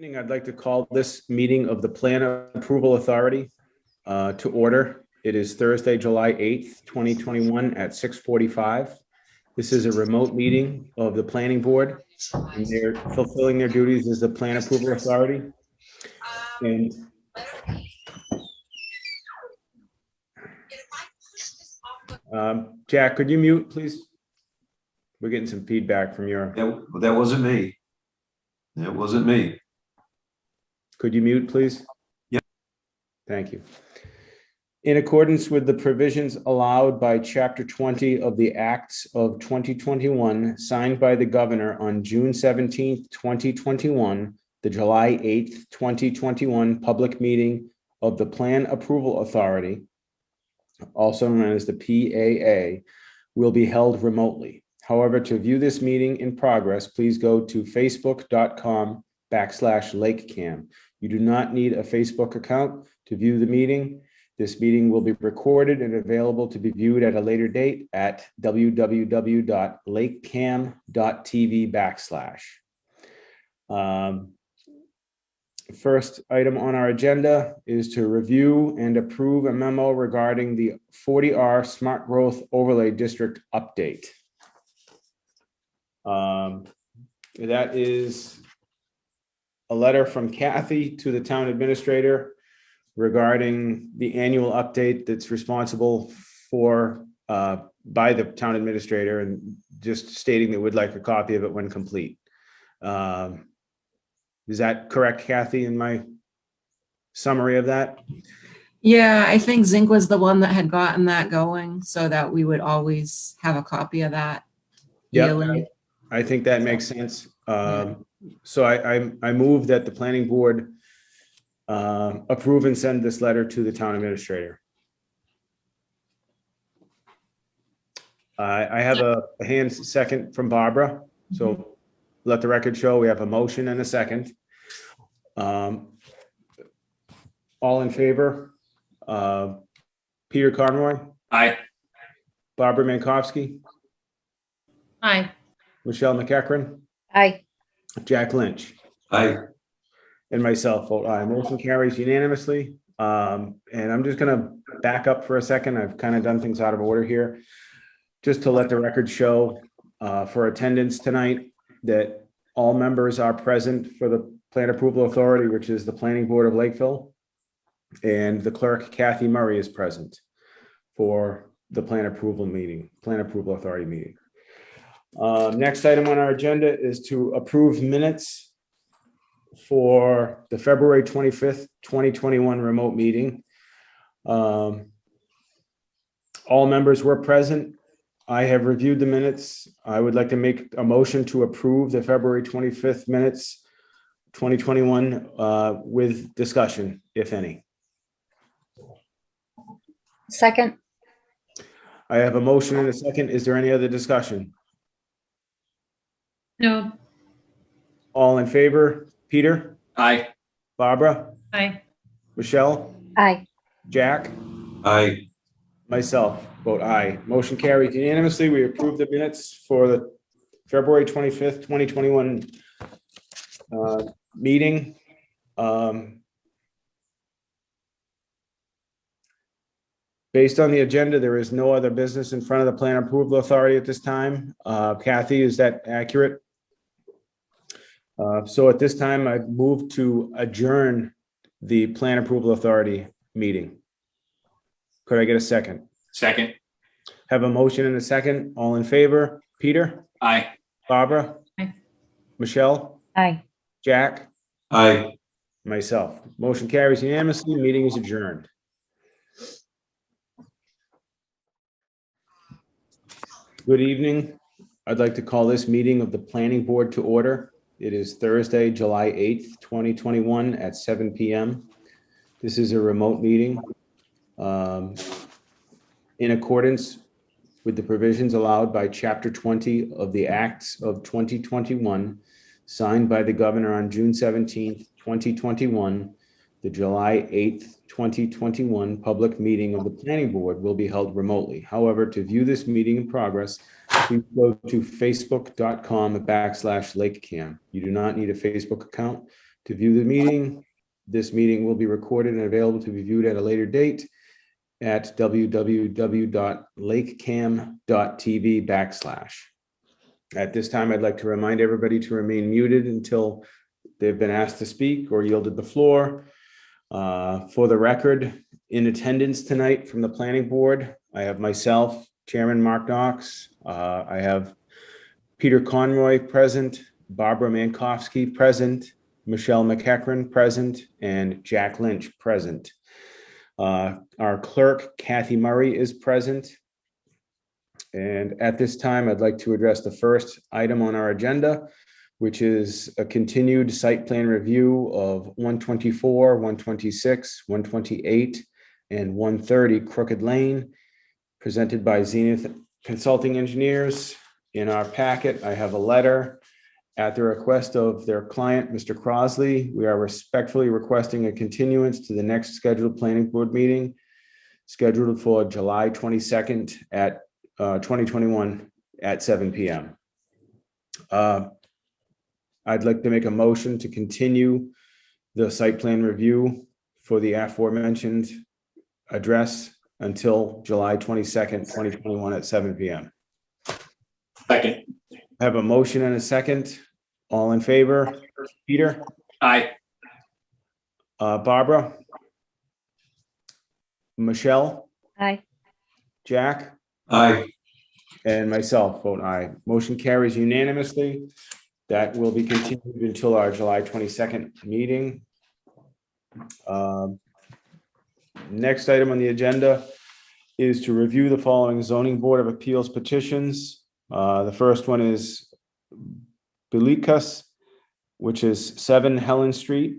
I'd like to call this meeting of the Plan Approval Authority to order. It is Thursday, July 8th, 2021 at 6:45. This is a remote meeting of the Planning Board, and they're fulfilling their duties as the Plan Approval Authority. And Jack, could you mute, please? We're getting some feedback from your. That wasn't me. That wasn't me. Could you mute, please? Yep. Thank you. In accordance with the provisions allowed by Chapter 20 of the Acts of 2021, signed by the Governor on June 17th, 2021, the July 8th, 2021 public meeting of the Plan Approval Authority, also known as the PAA, will be held remotely. However, to view this meeting in progress, please go to facebook.com/LakeCAM. You do not need a Facebook account to view the meeting. This meeting will be recorded and available to be viewed at a later date at www.lakecam.tv/. First item on our agenda is to review and approve a memo regarding the 40R Smart Growth Overlay District update. That is a letter from Kathy to the town administrator regarding the annual update that's responsible for by the town administrator, and just stating that we'd like a copy of it when complete. Is that correct, Kathy, in my summary of that? Yeah, I think Zink was the one that had gotten that going, so that we would always have a copy of that. Yeah, I think that makes sense. So I move that the planning board approve and send this letter to the town administrator. I have a hand second from Barbara, so let the record show we have a motion and a second. All in favor? Peter Conroy? Aye. Barbara Mankowski? Aye. Michelle McEachran? Aye. Jack Lynch? Aye. And myself vote aye. Motion carries unanimously. And I'm just going to back up for a second. I've kind of done things out of order here, just to let the record show for attendance tonight that all members are present for the Plan Approval Authority, which is the Planning Board of Lakeville, and the clerk Kathy Murray is present for the Plan Approval Authority meeting. Next item on our agenda is to approve minutes for the February 25th, 2021 remote meeting. All members were present. I have reviewed the minutes. I would like to make a motion to approve the February 25th minutes, 2021, with discussion, if any. Second. I have a motion and a second. Is there any other discussion? No. All in favor? Peter? Aye. Barbara? Aye. Michelle? Aye. Jack? Aye. Myself vote aye. Motion carried unanimously. We approve the minutes for the February 25th, 2021 meeting. Based on the agenda, there is no other business in front of the Plan Approval Authority at this time. Kathy, is that accurate? So at this time, I move to adjourn the Plan Approval Authority meeting. Could I get a second? Second. Have a motion and a second. All in favor? Peter? Aye. Barbara? Aye. Michelle? Aye. Jack? Aye. Myself. Motion carries unanimously. Meeting is adjourned. Good evening. I'd like to call this meeting of the Planning Board to order. It is Thursday, July 8th, 2021 at 7 p.m. This is a remote meeting. In accordance with the provisions allowed by Chapter 20 of the Acts of 2021, signed by the Governor on June 17th, 2021, the July 8th, 2021 public meeting of the Planning Board will be held remotely. However, to view this meeting in progress, please go to facebook.com/LakeCAM. You do not need a Facebook account to view the meeting. This meeting will be recorded and available to be viewed at a later date at www.lakecam.tv/. At this time, I'd like to remind everybody to remain muted until they've been asked to speak or yielded the floor. For the record, in attendance tonight from the planning board, I have myself, Chairman Mark Knox. I have Peter Conroy present, Barbara Mankowski present, Michelle McEachran present, and Jack Lynch present. Our clerk, Kathy Murray, is present. And at this time, I'd like to address the first item on our agenda, which is a continued site plan review of 124, 126, 128, and 130 Crooked Lane, presented by Zenith Consulting Engineers. In our packet, I have a letter. At the request of their client, Mr. Crosley, we are respectfully requesting a continuance to the next scheduled planning board meeting, scheduled for July 22nd at 2021 at 7 p.m. I'd like to make a motion to continue the site plan review for the aforementioned address until July 22nd, 2021 at 7 p.m. Second. I have a motion and a second. All in favor? Peter? Aye. Barbara? Michelle? Aye. Jack? Aye. And myself vote aye. Motion carries unanimously. That will be continued until our July 22nd meeting. Next item on the agenda is to review the following zoning board of appeals petitions. The first one is Bilikas, which is 7 Helen Street,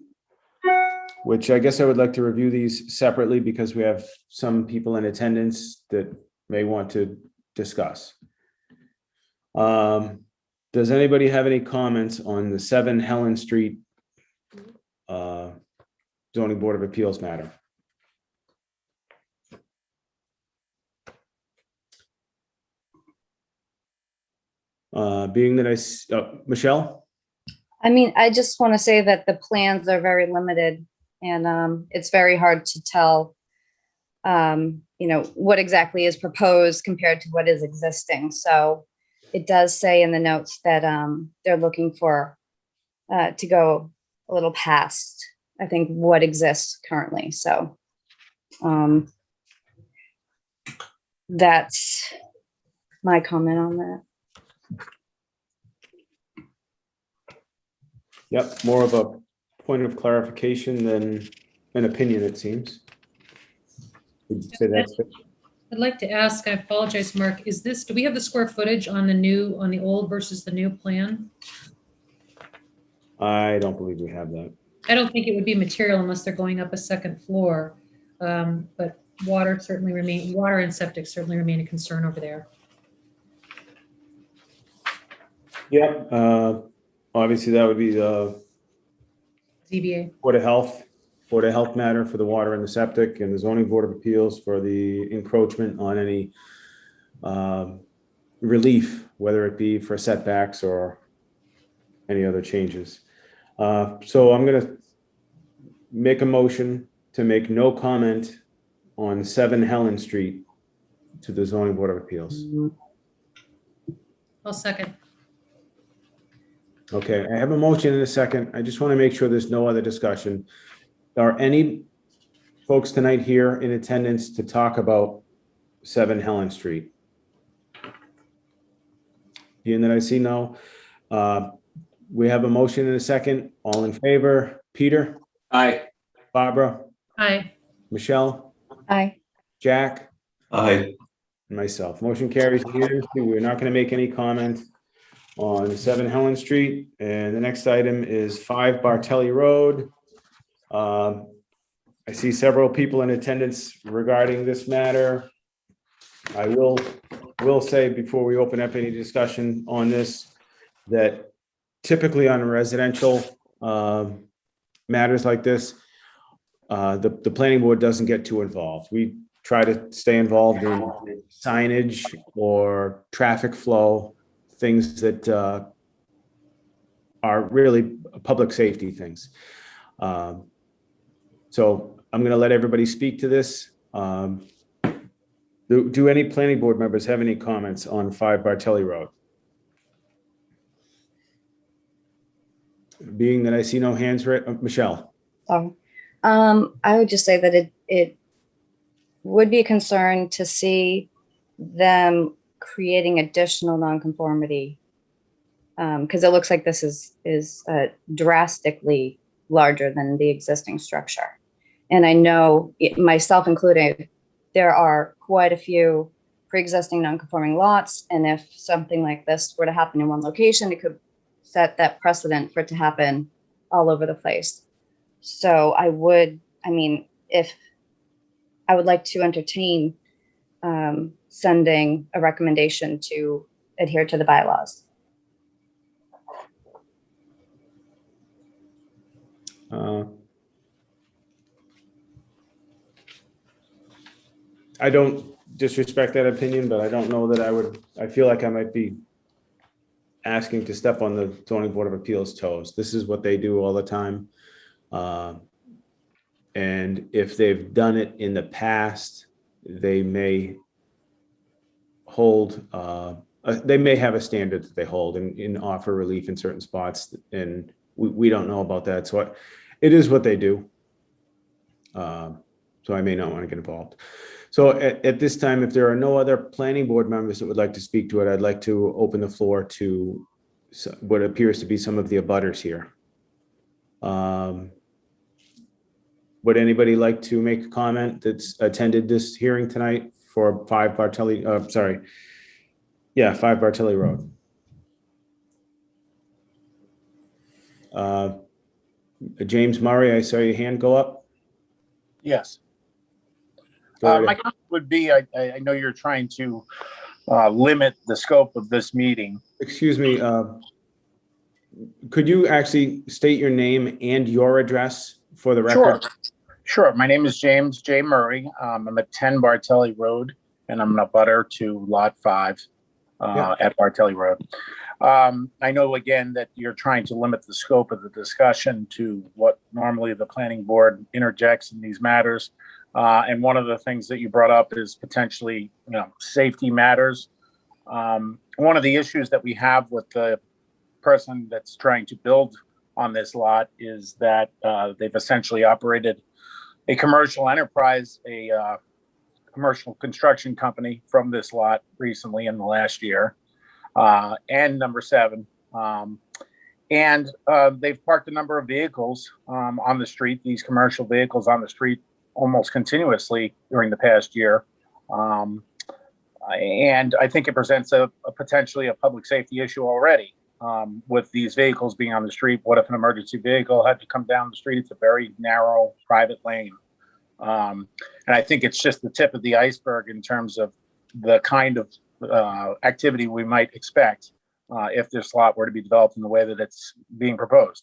which I guess I would like to review these separately because we have some people in attendance that may want to discuss. Does anybody have any comments on the 7 Helen Street zoning board of appeals matter? Being that Michelle? I mean, I just want to say that the plans are very limited and it's very hard to tell, what exactly is proposed compared to what is existing. So it does say in the notes that they're looking for to go a little past, I think, what exists currently. So that's my comment on that. Yep, more of a point of clarification than an opinion, it seems. Would you say that's it? I'd like to ask, I apologize, Mark, do we have the square footage on the old versus the new plan? I don't believe we have that. I don't think it would be material unless they're going up a second floor. But water and septic certainly remain a concern over there. Yep, obviously that would be the ZBA. Board of Health matter for the water and the septic, and the zoning board of appeals for the encroachment on any relief, whether it be for setbacks or any other changes. So I'm gonna make a motion to make no comment on 7 Helen Street to the zoning board of appeals. I'll second. Okay, I have a motion and a second. I just want to make sure there's no other discussion. Are any folks tonight here in attendance to talk about 7 Helen Street? Being that I see no, we have a motion and a second. All in favor? Peter? Aye. Barbara? Aye. Michelle? Aye. Jack? Aye. And myself. Motion carries unanimously. We're not going to make any comment on 7 Helen Street. And the next item is 5 Bartelli Road. I see several people in attendance regarding this matter. I will say before we open up any discussion on this, that typically on residential matters like this, the planning board doesn't get too involved. We try to stay involved in signage or traffic flow, things that are really public safety things. So I'm going to let everybody speak to this. Do any planning board members have any comments on 5 Bartelli Road? Being that I see no hands raised, Michelle? So, I would just say that it would be a concern to see them creating additional nonconformity. Because it looks like this is drastically larger than the existing structure. And I know, myself included, there are quite a few pre-existing non-conforming lots. And if something like this were to happen in one location, it could set that precedent for it to happen all over the place. So I would like to entertain sending a recommendation to adhere to the bylaws. I don't disrespect that opinion, but I don't know that I feel like I might be asking to step on the zoning board of appeals toes. This is what they do all the time. And if they've done it in the past, they may hold, they may have a standard that they hold and offer relief in certain spots. And we don't know about that. So it is what they do. So I may not want to get involved. So at this time, if there are no other planning board members that would like to speak to it, I'd like to open the floor to what appears to be some of the abutters here. Would anybody like to make a comment that's attended this hearing tonight for 5 Bartelli, 5 Bartelli Road? James Murray, I saw your hand go up. Yes. Go right My ahead. comment would be, I know you're trying to limit the scope of this meeting. Excuse me, could you actually state your name and your address for the record? Sure. My name is James J. Murray. I'm at 10 Bartelli Road, and I'm an abutter to Lot 5 at Bartelli Road. I know, again, that you're trying to limit the scope of the discussion to what normally the planning board interjects in these matters. And one of the things that you brought up is potentially, safety matters. One of the issues that we have with the person that's trying to build on this lot is that they've essentially operated a commercial enterprise, a commercial construction company from this lot recently in the last year, and number 7. And they've parked a number of vehicles on the street, these commercial vehicles on the street almost continuously during the past year. And I think it presents a potentially a public safety issue already with these vehicles being on the street. What if an emergency vehicle had to come down the street? It's a very narrow private lane. And I think it's just the tip of the iceberg in terms of the kind of activity we might expect if this lot were to be developed in the way that it's being proposed.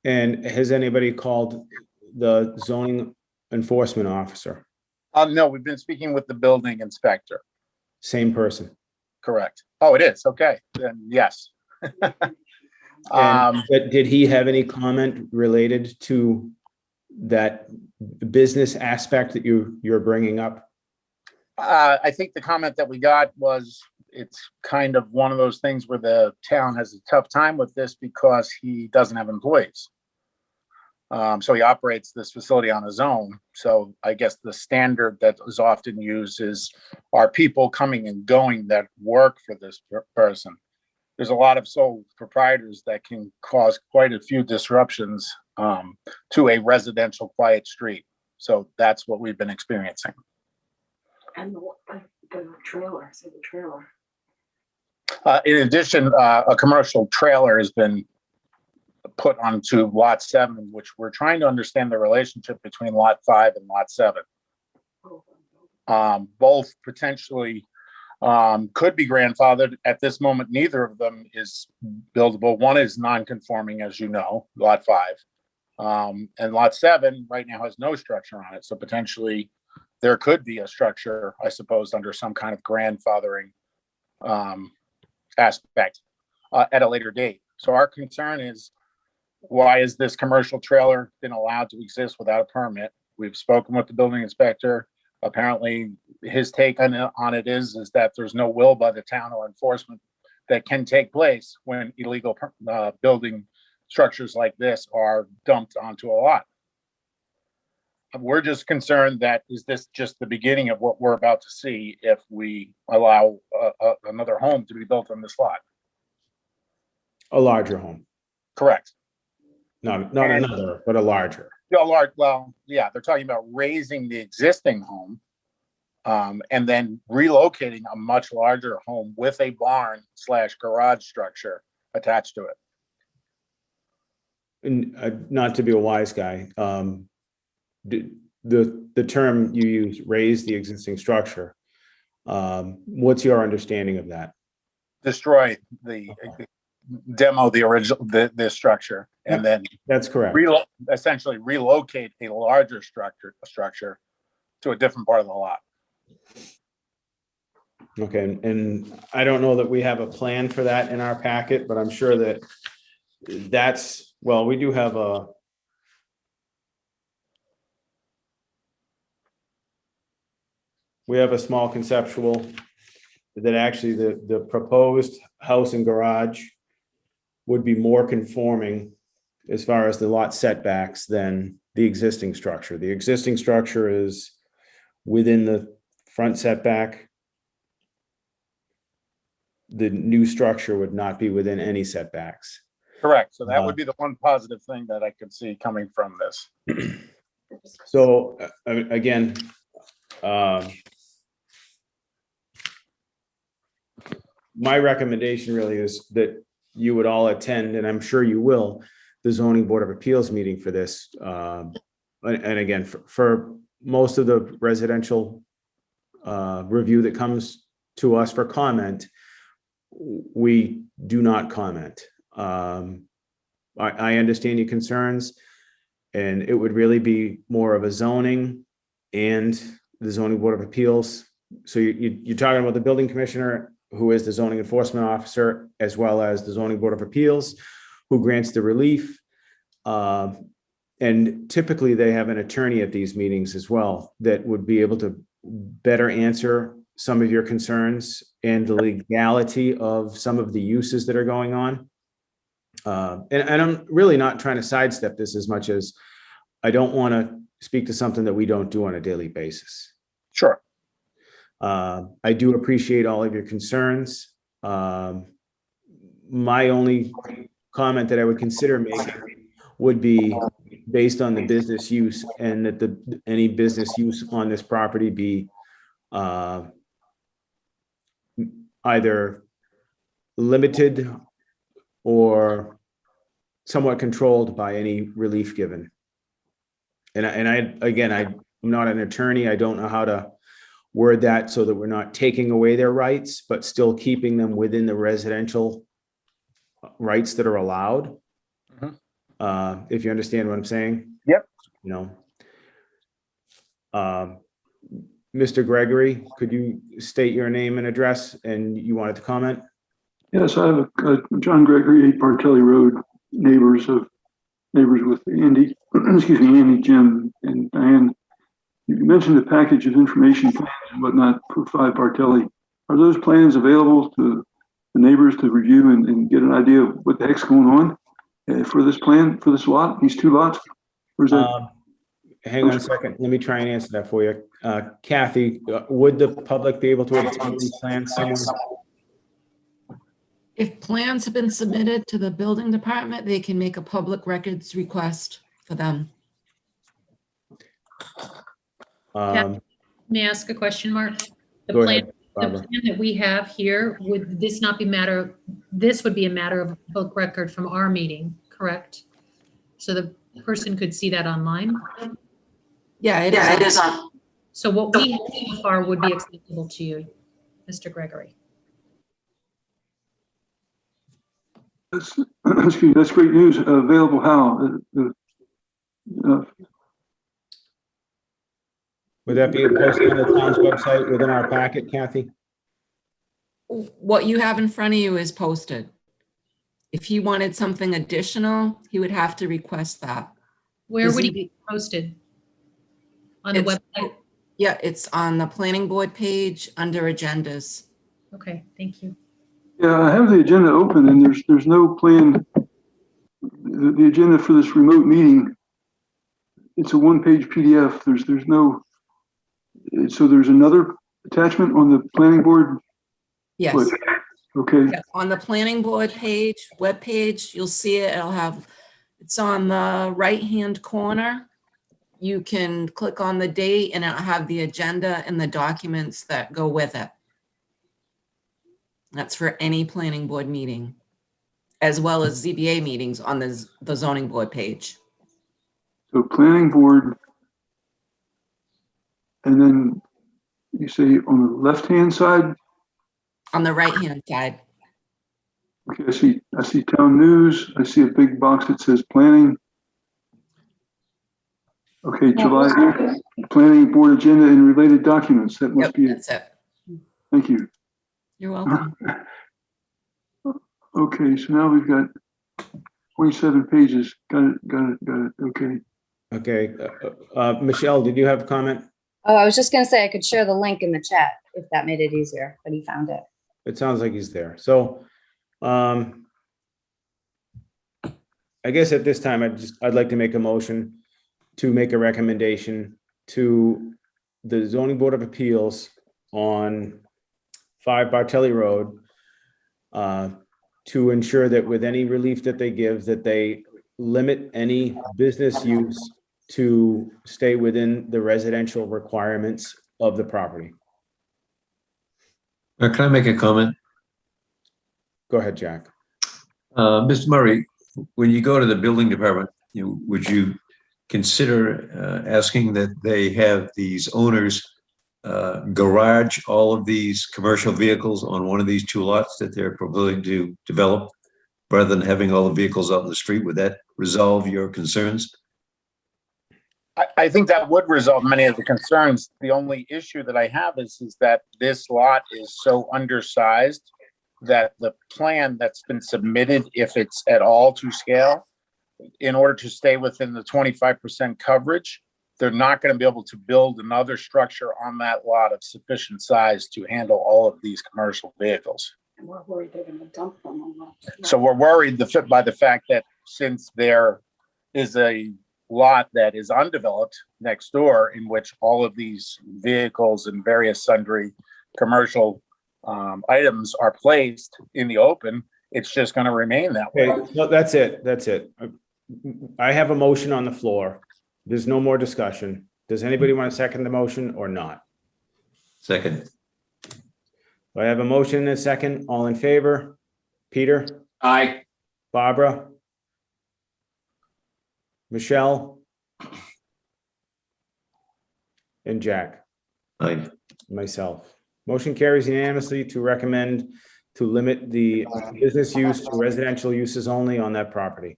And has anybody called the zoning enforcement officer? No, we've been speaking with the building inspector. Same person. Correct. Oh, it is. Okay. Then yes. And did he have any comment related to that business aspect that you're bringing up? I think the comment that we got was it's kind of one of those things where the town has a tough time with this because he doesn't have employees. So he operates this facility on his own. So I guess the standard that is often used is, are people coming and going that work for this person? There's a lot of sole proprietors that can cause quite a few disruptions to a residential quiet street. So that's what we've been experiencing. And the trailer, say the trailer. In addition, a commercial trailer has been put onto lot 7, which we're trying to understand the relationship between lot 5 and lot 7. Both potentially could be grandfathered. At this moment, neither of them is buildable. One is non-conforming, as you know, lot 5. And lot 7 right now has no structure on it. So potentially there could be a structure, I suppose, under some kind of grandfathering aspect at a later date. So our concern is, why is this commercial trailer been allowed to exist without a permit? We've spoken with the building inspector. Apparently, his take on it is that there's no will by the town or enforcement that can take place when illegal building structures like this are dumped onto a lot. We're just concerned that, is this just the beginning of what we're about to see if we allow another home to be built on this lot? A larger home, Correct. not another, but a larger. Yeah, large, well, yeah, they're talking about raising the existing home, and then relocating a much larger home with a barn / garage structure attached to it. And not to be a wise guy, the term you use, raise the existing structure. What's your understanding of that? Destroy the demo, the original, the structure, and then That's correct. essentially relocate a larger structure to a different part of the lot. Okay, and I don't know that we have a plan for that in our packet, but I'm sure that that's, well, we do have a small conceptual that actually the proposed house and garage would be more conforming as far as the lot setbacks than the existing structure. The existing structure is within the front setback. The new structure would not be within any setbacks. Correct. So that would be the one positive thing that I could see coming from this. So again, my recommendation really is that you would all attend, and I'm sure you will, the zoning board of appeals meeting for this. And again, for most of the residential review that comes to us for comment, we do not comment. I understand your concerns, and it would really be more of a zoning and the zoning board of appeals. So you're talking about the building commissioner, who is the zoning enforcement officer, as well as the zoning board of appeals, who grants the relief. And typically they have an attorney at these meetings as well that would be able to better answer some of your concerns and the legality of some of the uses that are going on. And I'm really not trying to sidestep this as much as I don't want to speak to something that we don't do on a daily basis. Sure. I do appreciate all of your concerns. My only comment that I would consider making would be based on the business use, and that any business use on this property be either limited or somewhat controlled by any relief given. And I'm not an attorney. I don't know how to word that so that we're not taking away their rights, but still keeping them within the residential rights that are allowed. If you understand what I'm saying. Yep. You know, Mr. Gregory, could you state your name and address, and you wanted to comment? Yes, I have John Gregory, 8 Bartelli Road, neighbors with Andy, excuse me, Andy, Jim, and Diane. You mentioned the package of information plans and whatnot for 5 Bartelli. Are those plans available to the neighbors to review and get an idea of what the heck's going on for this plan, for this lot, these 2 lots? Or is that? Hang on a second. Let me try and answer that for you. Kathy, would the public be able to obtain these plans somewhere? If plans have been submitted to the building department, they can make a public records request for them. May I ask a question, Mark? The Go plan, ahead, the Barbara. plan that we have here, would this not be this would be a matter of book record from our meeting, correct? So the person could see that online? Yeah, it is on. So what we have so far would be acceptable to you, Mr. Gregory? Excuse me, that's great news. Available how? Would that be posted on the town's website within our packet, Kathy? What you have in front of you is posted. If he wanted something additional, he would have to request that. Where would he ZB be posted? On the It's- website? Yeah, it's on the planning board page under agendas. Okay, thank you. Yeah, I have the agenda open and there's no plan. The agenda for this remote meeting, it's a one-page PDF. There's no, so there's another attachment on the planning board. Yes. What? Okay, Yeah, on the planning board page, webpage, you'll see it. It's on the right-hand corner. You can click on the date and it'll have the agenda and the documents that go with it. That's for any planning board meeting, as well as ZBA meetings on the zoning board page. so planning board. And then you say on the left-hand side, On the right-hand side. okay, I see town news. I see a big box that says planning. Okay, July 8th, planning board agenda and related documents. That must Yep, be it. that's it. Thank you. You're welcome. Okay, so now we've got 27 pages. Got it. Okay. Okay, Michelle, did you have a comment? Oh, I was just gonna say I could share the link in the chat if that made it easier, but he found it. It sounds like he's there. So, I guess at this time, I'd like to make a motion to make a recommendation to the zoning board of appeals on 5 Bartelli Road, to ensure that with any relief that they give, that they limit any business use to stay within the residential requirements of the property. Can I make a comment? Go ahead, Jack. Mr. Murray, when you go to the building department, would you consider asking that they have these owners garage all of these commercial vehicles on one of these 2 lots that they're proposing to develop, rather than having all the vehicles out in the street? Would that resolve your concerns? I think that would resolve many of the concerns. The only issue that I have is that this lot is so undersized that the plan that's been submitted, if it's at all to scale, in order to stay within the 25% coverage, they're not going to be able to build another structure on that lot of sufficient size to handle all of these commercial vehicles. And we're worried they're gonna dump them on that. So we're worried by the fact that since there is a lot that is undeveloped next door in which all of these vehicles and various sundry commercial items are placed in the open, it's just going to remain that way. Okay, no, that's it. That's it. I have a motion on the floor. There's no more discussion. Does anybody want to second the motion or not? Second. I have a motion and a second. All in favor? Peter? Aye. Barbara? Michelle? And Jack? Aye. Myself. Motion carries unanimously to recommend to limit the business use to residential uses only on that property.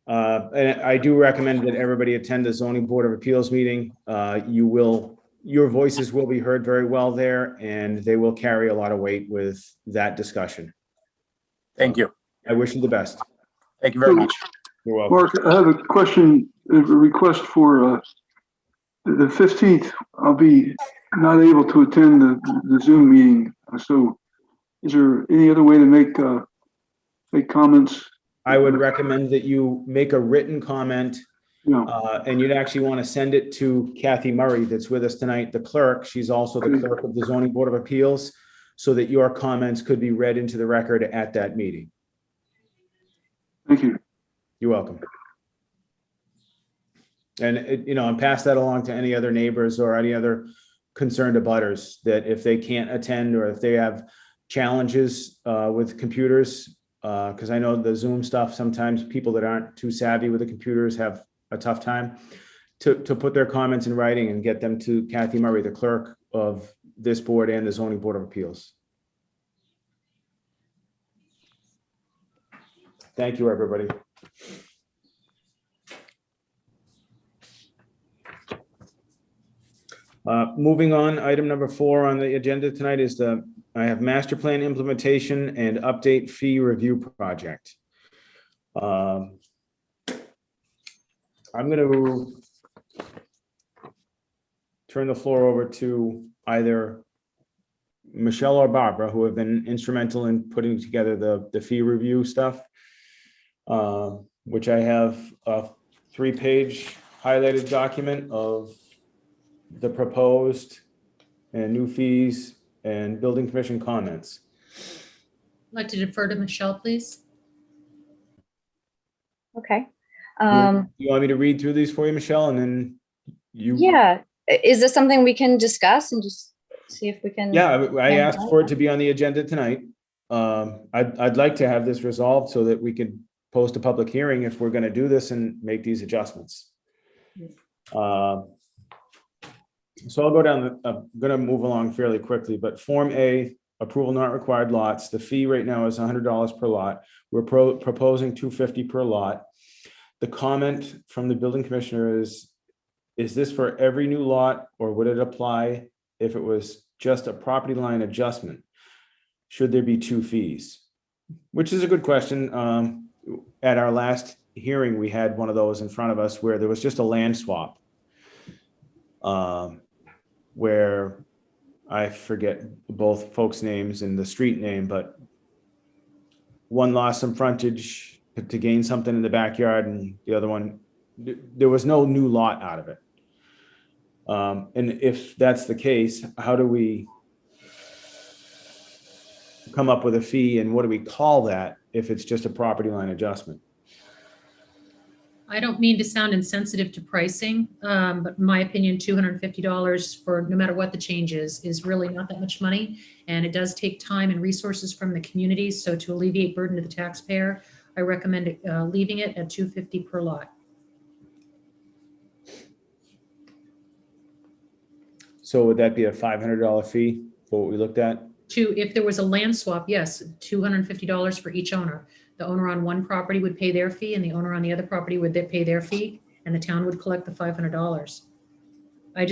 And I do recommend that everybody attend the zoning board of appeals meeting. Your voices will be heard very well there, and they will carry a lot of weight with that discussion. Thank you. I wish you the best. Thank you very much. You're welcome. Mark, I have a question, a request for the 15th. I'll be not able to attend the Zoom meeting. So is there any other way to make comments? I would recommend that you make a written comment, No. and you'd actually want to send it to Kathy Murray, that's with us tonight, the clerk. She's also the clerk of the zoning board of appeals, so that your comments could be read into the record at that meeting. Thank you. You're welcome. And, and pass that along to any other neighbors or any other concerned abutters, that if they can't attend or if they have challenges with computers, because I know the Zoom stuff, sometimes people that aren't too savvy with the computers have a tough time, to put their comments in writing and get them to Kathy Murray, the clerk of this board and the zoning board of appeals. Thank you, everybody. Moving on, item number 4 on the agenda tonight is the I have master plan implementation and update fee review project. I'm going to turn the floor over to either Michelle or Barbara, who have been instrumental in putting together the fee review stuff, which I have a 3-page highlighted document of the proposed and new fees and building commission comments. I'd like to defer to Michelle, please. Okay. You want me to read through these for you, Michelle, and then you? Yeah, is this something we can discuss and just see if we can? Yeah, I asked for it to be on the agenda tonight. I'd like to have this resolved so that we could post a public hearing if we're gonna do this and make these adjustments. So I'll go down, I'm gonna move along fairly quickly, but Form A, approval not required lots, the fee right now is $100 per lot. We're proposing $250 per lot. The comment from the building commissioner is this for every new lot, or would it apply if it was just a property line adjustment? Should there be 2 fees? Which is a good question. At our last hearing, we had one of those in front of us where there was just a land swap. Where I forget both folks' names and the street name, but one lost some frontage to gain something in the backyard, and the other one, there was no new lot out of it. And if that's the case, how do we come up with a fee, and what do we call that if it's just a property line adjustment? I don't mean to sound insensitive to pricing, but in my opinion, $250 for no matter what the change is really not that much money. And it does take time and resources from the community. So to alleviate burden to the taxpayer, I recommend leaving it at $250 per lot. So would that be a $500 fee for what we looked at? If there was a land swap, yes, $250 for each owner. The owner on one property would pay their fee and the owner on the other property would pay their fee, and the town would collect the $500. I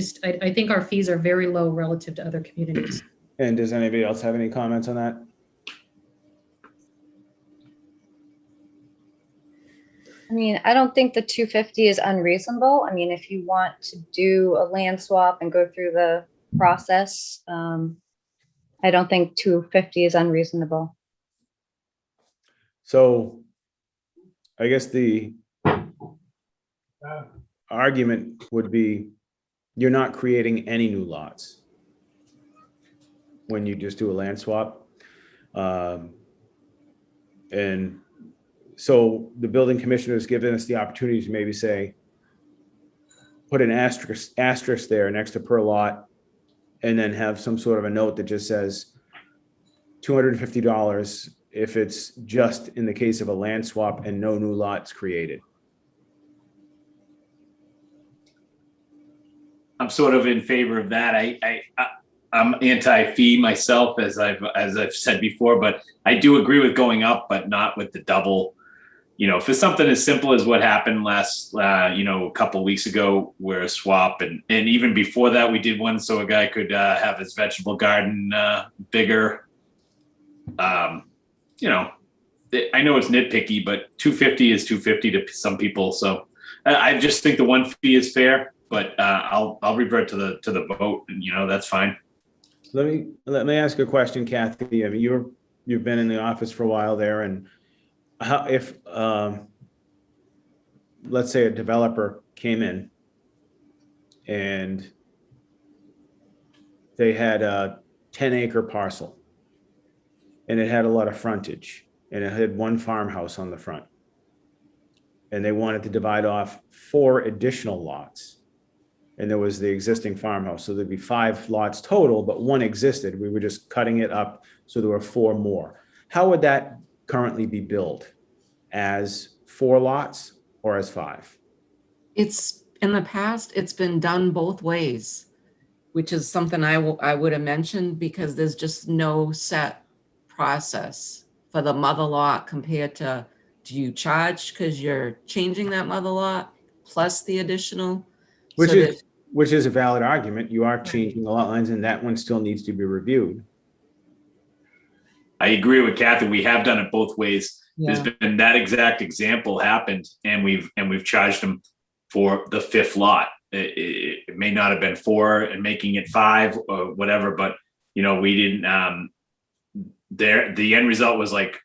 think our fees are very low relative to other communities. And does anybody else have any comments on that? I mean, I don't think the 250 is unreasonable. I mean, if you want to do a land swap and go through the process, I don't think 250 is unreasonable. So I guess the argument would be you're not creating any new lots when you just do a land swap. And so the building commissioner has given us the opportunity to maybe say, put an asterisk there next to per lot, and then have some sort of a note that just says $250 if it's just in the case of a land swap and no new lots created. I'm sort of in favor of that. I'm anti-fee myself, as I've said before, but I do agree with going up, but not with the double. You know, for something as simple as what happened last, a couple of weeks ago, where a swap, and even before that, we did one so a guy could have his vegetable garden bigger. I know it's nitpicky, but 250 is 250 to some people. So I just think the one fee is fair, but I'll revert to the vote, and that's fine. Let me ask a question, Kathy. I mean, you've been in the office for a while there, and how, if let's say a developer came in and they had a 10-acre parcel and it had a lot of frontage and it had one farmhouse on the front, and they wanted to divide off 4 additional lots, and there was the existing farmhouse, so there'd be 5 lots total, but 1 existed. We were just cutting it up, so there were 4 more. How would that currently be billed? As 4 lots or as 5? It's in the past, it's been done both ways, which is something I would have mentioned, because there's just no set process for the mother lot compared to, do you charge because you're changing that mother lot plus the additional? Which is a valid argument. You are changing the lot lines, and that one still needs to be reviewed. I agree with Kathy. We have done it both ways. Yeah. There's been that exact example happened, and we've charged them for the fifth lot. It may not have been 4 and making it 5 or whatever, but we didn't. The end result was like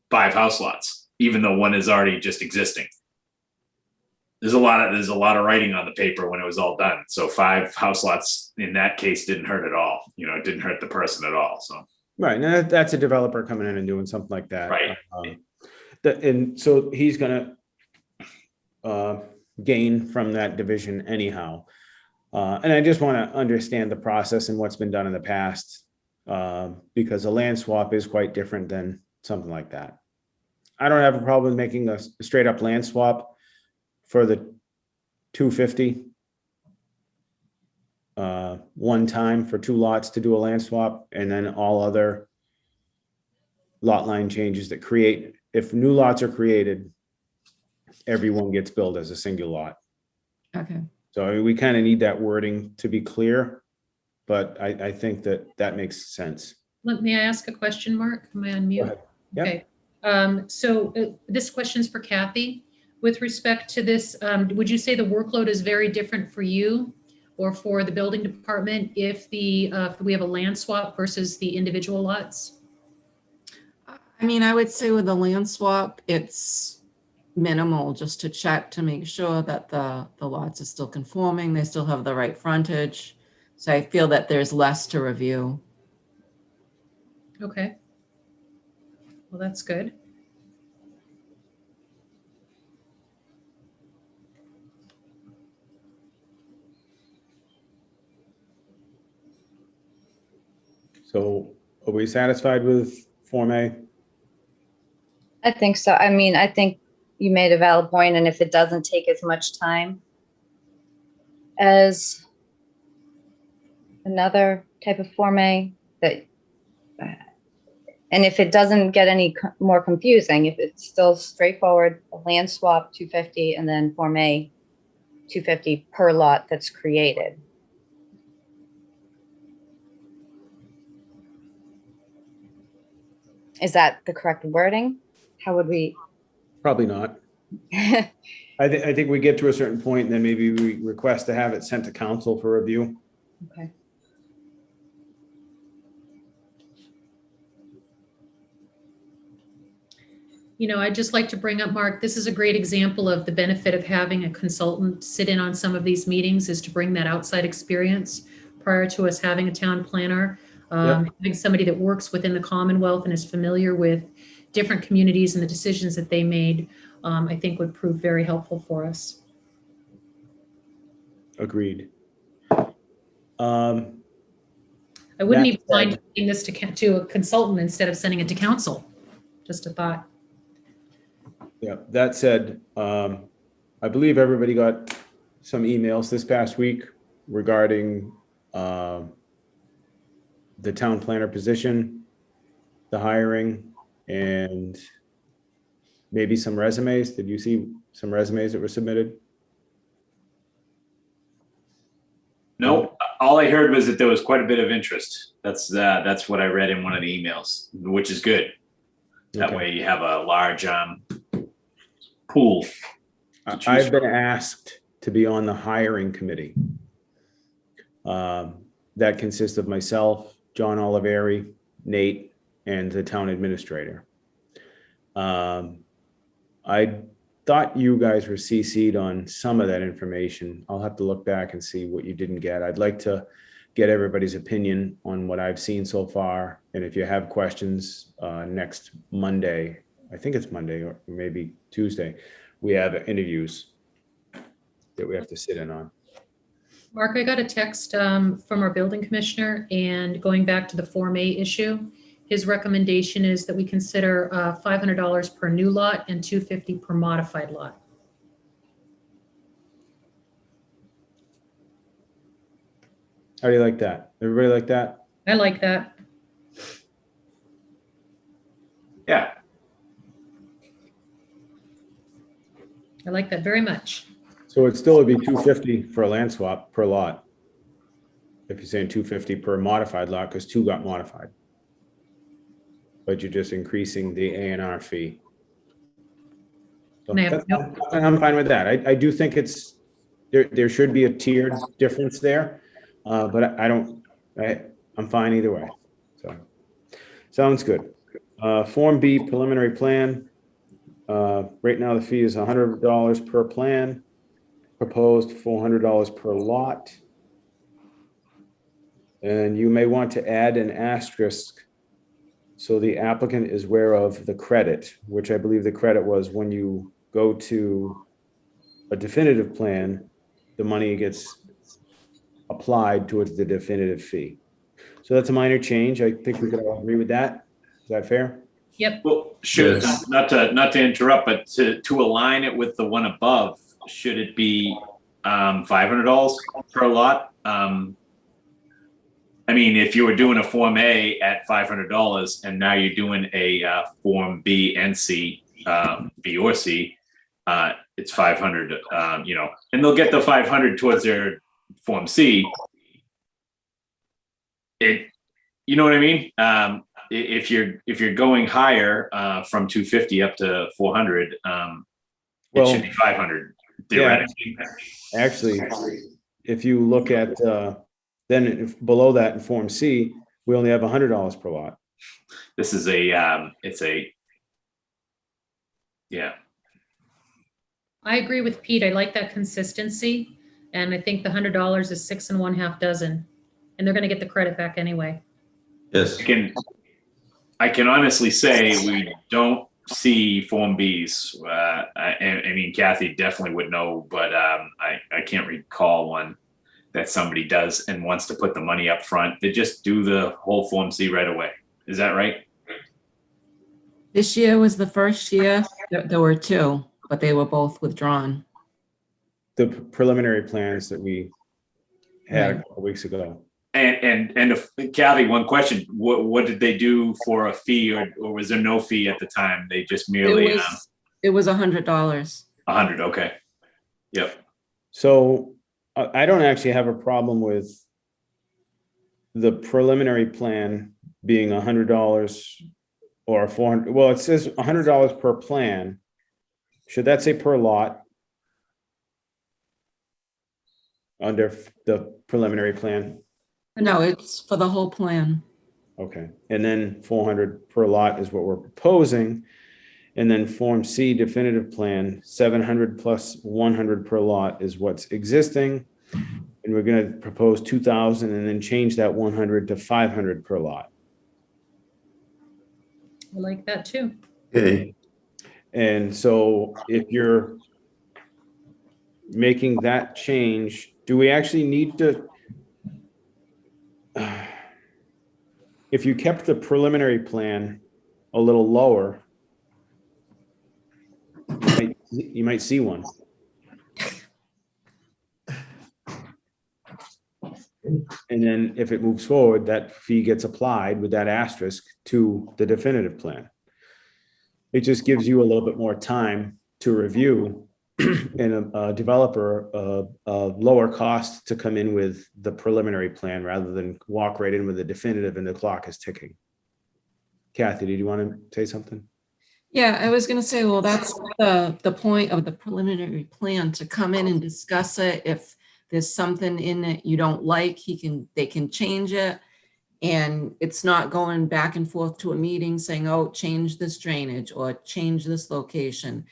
5 house lots, even though one is already just existing. There's a lot of writing on the paper when it was all done. So 5 house lots in that case didn't hurt at all. It didn't hurt the person at all. So. Right, now that's a developer coming in and doing something like that. Right. And so he's gonna gain from that division anyhow. And I just want to understand the process and what's been done in the past, because a land swap is quite different than something like that. I don't have a problem making a straight up land swap for the 250. One time for 2 lots to do a land swap, and then all other lot line changes that create, if new lots are created, everyone gets billed as a single lot. Okay. So we kind of need that wording to be clear, but I think that makes sense. May I ask a question, Mark? Am I on mute? Go ahead. Yep. Okay. So this question's for Kathy. With respect to this, would you say the workload is very different for you or for the building department if we have a land swap versus the individual lots? I mean, I would say with the land swap, it's minimal, just to check to make sure that the lots are still conforming, they still have the right frontage. So I feel that there's less to review. Okay. Well, that's good. So are we satisfied with Form A? I think so. I mean, I think you made a valid point, and if it doesn't take as much time as another type of Form A, and if it doesn't get any more confusing, if it's still straightforward, a land swap 250 and then Form A 250 per lot that's created. Is that the correct wording? How would we? Probably not. I think we get to a certain point and then maybe we request to have it sent to council for review. Okay. I'd just like to bring up, Mark, this is a great example of the benefit of having a consultant sit in on some of these meetings, is to bring that outside experience prior to us having a town planner. Having somebody that works within the Commonwealth and is familiar with different communities and the decisions that they made, I think would prove very helpful for us. Agreed. I wouldn't even mind sending this to a consultant instead of sending it to council. Just a thought. Yeah, that said, I believe everybody got some emails this past week regarding the town planner position, the hiring, and maybe some resumes. Did you see some resumes that were submitted? Nope. All I heard was that there was quite a bit of interest. That's what I read in one of the emails, which is good. That Okay. way you have a large pool. I've been asked to be on the hiring committee. That consists of myself, John Oliveri, Nate, and the town administrator. I thought you guys were CC'd on some of that information. I'll have to look back and see what you didn't get. I'd like to get everybody's opinion on what I've seen so far. And if you have questions, next Monday, I think it's Monday or maybe Tuesday, we have interviews that we have to sit in on. Mark, I got a text from our building commissioner, and going back to the Form A issue, his recommendation is that we consider $500 per new lot and $250 per modified lot. How do you like that? Everybody like that? I like that. Yeah. I like that very much. So it still would be $250 for a land swap per lot. If you're saying $250 per modified lot, because 2 got modified. but you're just increasing the A&R fee. So And I have that's no- fine. I'm fine with that. I do think there should be a tiered difference there, but I'm fine either way. So, sounds good. Form B preliminary plan. Right now the fee is $100 per plan, proposed $400 per lot. And you may want to add an asterisk so the applicant is aware of the credit, which I believe the credit was when you go to a definitive plan, the money gets applied towards the definitive fee. So that's a minor change. I think we could all agree with that. Is that fair? Yep. Well, should, Yes. not to interrupt, but to align it with the one above, should it be $500 per lot? I mean, if you were doing a Form A at $500 and now you're doing a Form B and C, B or C, it's 500, and they'll get the 500 towards their Form C. You know what I mean? If you're going higher from 250 up to 400, it should be 500 theoretically. Actually, if you look at, then if below that in Form C, we only have $100 per lot. This is yeah. I agree with Pete. I like that consistency. And I think the $100 is 6 1/2 dozen. And they're going to get the credit back anyway. Yes. I can honestly say we don't see Form Bs. I mean, Kathy definitely would know, but I can't recall one that somebody does and wants to put the money up front. They just do the whole Form C right away. Is that right? This year was the first year. There were two, but they were both withdrawn. The preliminary plans that we had a Right. couple weeks ago. And if, Kathy, one question: what did they do for a fee, or was there no fee at the time? They just merely It was $100. 100. Okay. Yep. So I don't actually have a problem with the preliminary plan being $100 or $400. Well, it says $100 per plan. Should that say per lot under the preliminary plan? No, it's for the whole plan. Okay, and then 400 per lot is what we're proposing. And then Form C definitive plan, 700 plus 100 per lot is what's existing. And we're gonna propose 2,000 and then change that 100 to 500 per lot. I like that too. Okay. And so if you're making that change, do we actually need to? If you kept the preliminary plan a little lower, you might see one. And then if it moves forward, that fee gets applied with that asterisk to the definitive plan. It just gives you a little bit more time to review and a developer a lower cost to come in with the preliminary plan rather than walk right in with the definitive and the clock is ticking. Kathy, did you want to say something? Yeah, I was gonna say, well, that's the point of the preliminary plan, to come in and discuss it. If there's something in it you don't like, they can change it. And it's not going back and forth to a meeting saying, oh, change this drainage or change this location.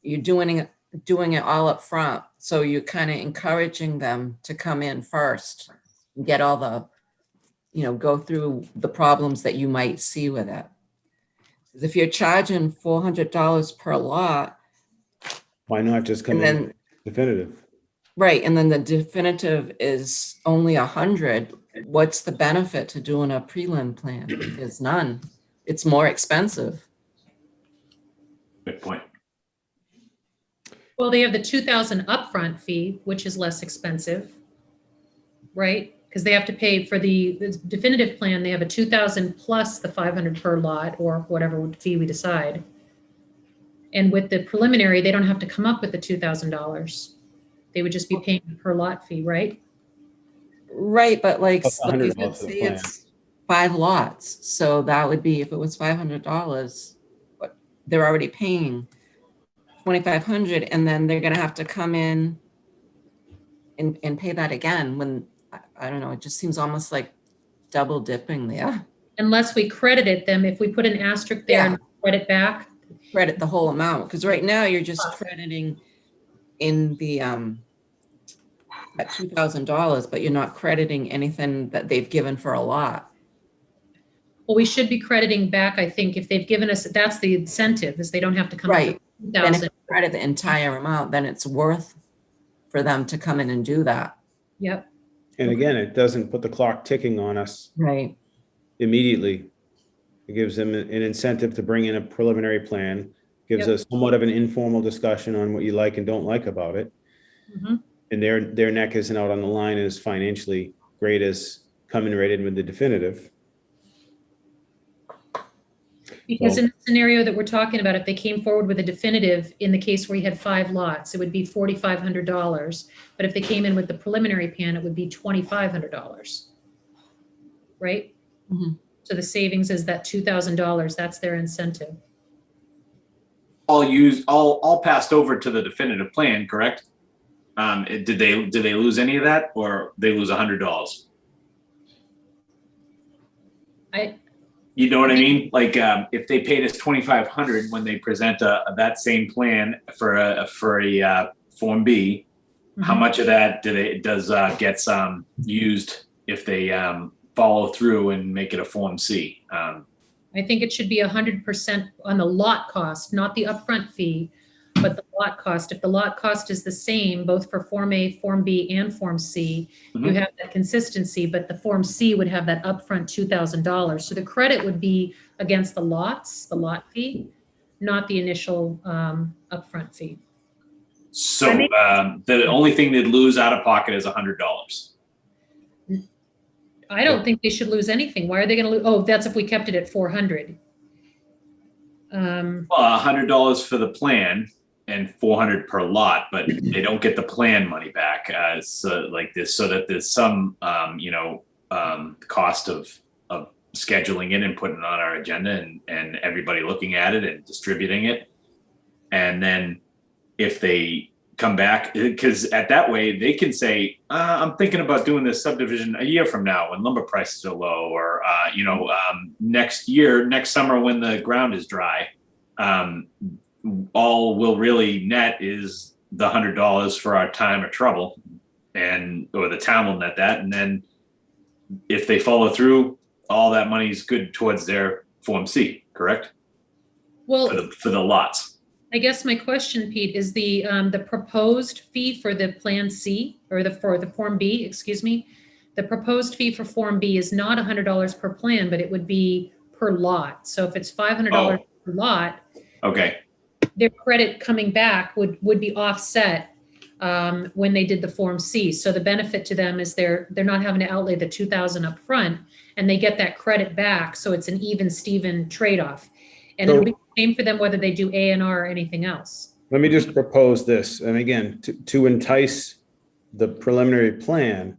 You're doing it all up front. So you're kind of encouraging them to come in first and get all the, go through the problems that you might see with it. If you're charging $400 per lot, Why not just come and in then, with definitive? right, and then the definitive is only 100, what's the benefit to doing a prelim plan? There's none. It's more expensive. Good point. Well, they have the 2,000 upfront fee, which is less expensive, right? Because they have to pay for the definitive plan. They have a 2,000 plus the 500 per lot or whatever fee we decide. And with the preliminary, they don't have to come up with the $2,000. They would just be paying the per lot fee, right? Right, but like, Plus like you $100 could for the say plan. it's 5 lots. So that would be, if it was $500, but they're already paying 2,500, and then they're gonna have to come in and pay that again when, I don't know, it just seems almost like double dipping there. Unless we credited them, if we put an asterisk there and credit back. Credit the whole amount, because right now you're just crediting in the at $2,000, but you're not crediting anything that they've given for a lot. Well, we should be crediting back, I think, if they've given us, that's the incentive, is they don't have to come. Right. Then if 2,000. you credit the entire amount, then it's worth for them to come in and do that. Yep. And again, it doesn't put the clock ticking on us Right. immediately. It gives them an incentive to bring in a preliminary plan, gives Yep. us somewhat of an informal discussion on what you like and don't like about it. Mhm. And their neck isn't out on the line as financially great as coming right in with the definitive. Because in the scenario that we're talking about, if they came forward with a definitive in the case where you had 5 lots, it would be $4,500. But if they came in with the preliminary plan, it would be $2,500. Right? Mhm. So the savings is that $2,000, that's their incentive. All passed over to the definitive plan, correct? Did they lose any of that, or they lose $100? You know what I mean? Like, if they paid us 2,500 when they present that same plan for a Form B, how Mhm. much of that gets used if they follow through and make it a Form C? I think it should be 100% on the lot cost, not the upfront fee, but the lot cost. If the lot cost is the same, both for Form A, Form B, and Form C, you Mhm. have that consistency, but the Form C would have that upfront $2,000. So the credit would be against the lot fee, not the initial upfront fee. So the only thing they'd lose out of pocket is $100. I don't think they should lose anything. Why are they going to lose? Oh, that's if we kept it at 400. Well, $100 for the plan and 400 per lot, but they don't get the plan money back. So that there's some, cost of scheduling it and putting it on our agenda and everybody looking at it and distributing it. And then if they come back, because at that way they can say, I'm thinking about doing this subdivision a year from now when lumber prices are low, or next summer when the ground is dry. All we'll really net is the $100 for our time or trouble, or the town will net that. And then if they follow through, all that money is good towards their Form C, correct? Well, For the lots. I guess my question, Pete, is the proposed fee for the Plan C, or for the Form B, excuse me, the proposed fee for Form B is not $100 per plan, but it would be per lot. So if it's $500 per lot, Okay. their credit coming back would be offset when they did the Form C. So the benefit to them is they're not having to outlay the $2,000 up front, and they get that credit back. So it's an even Steven trade-off. And it'll be the same for them whether they do A&R or anything else. Let me just propose this. And again, to entice the preliminary plan,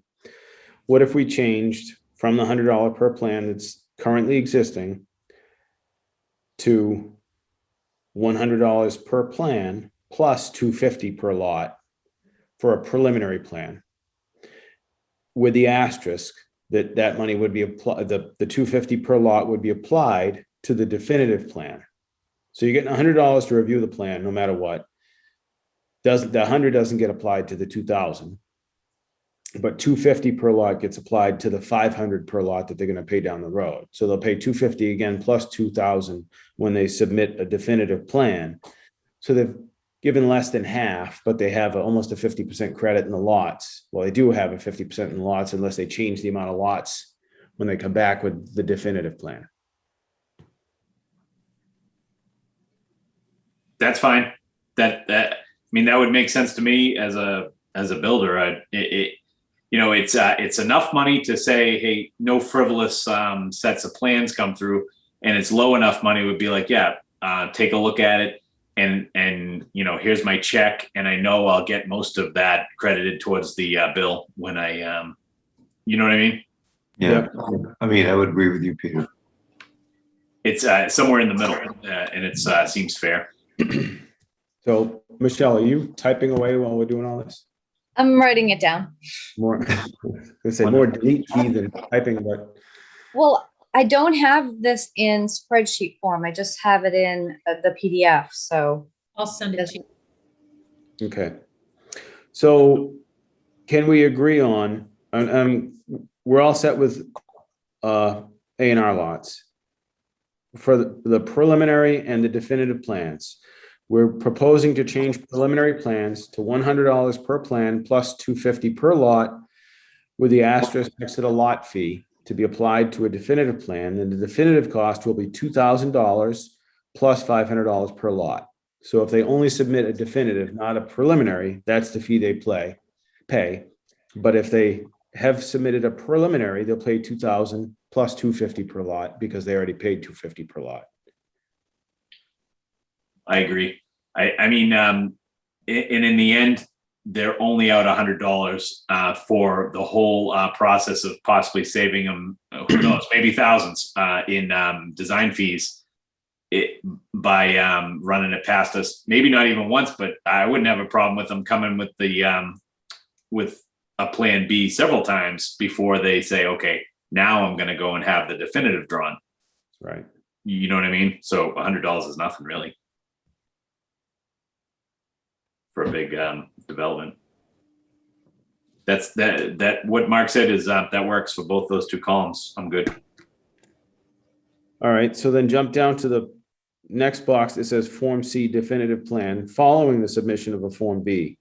what if we changed from the $100 per plan that's currently existing to $100 per plan plus $250 per lot for a preliminary plan, with the asterisk that money would be applied, the $250 per lot would be applied to the definitive plan. So you're getting $100 to review the plan no matter what. The $100 doesn't get applied to the $2,000, but $250 per lot gets applied to the $500 per lot that they're going to pay down the road. So they'll pay $250 again plus $2,000 when they submit a definitive plan. So they've given less than half, but they have almost a 50% credit in the lots. Well, they do have a 50% in the lots unless they change the amount of lots when they come back with the definitive plan. That's fine. That would make sense to me as a builder. It's enough money to say, hey, no frivolous sets of plans come through, and it's low enough money would be like, take a look at it, and here's my check, and I know I'll get most of that credited towards the bill when I, you know what I mean? Yeah, I mean, I would agree with you, Peter. It's somewhere in the middle, and it seems fair. So Michelle, are you typing away while we're doing all this? I'm writing it down. More, I say more delete key than typing, but Well, I don't have this in spreadsheet form. I just have it in the PDF. So I'll send it to you. okay. So can we agree on, we're all set with A&R lots. For the preliminary and the definitive plans, we're proposing to change preliminary plans to $100 per plan plus $250 per lot, with the asterisk next to the lot fee to be applied to a definitive plan, and the definitive cost will be $2,000 plus $500 per lot. So if they only submit a definitive, not a preliminary, that's the fee they pay. But if they have submitted a preliminary, they'll pay $2,000 plus $250 per lot because they already paid $250 per lot. I agree. I mean, and in the end, they're only out $100 for the whole process of possibly saving them, who knows, maybe thousands in design fees by running it past us. Maybe not even once, but I wouldn't have a problem with them coming with the with a plan B several times before they say, okay, now I'm going to go and have the definitive drawn. Right. You know what I mean? So $100 is nothing really for a big development. That's that what Mark said is that works for both those two columns. I'm good. All right, so then jump down to the next box that says Form C definitive plan following the submission of a Form B,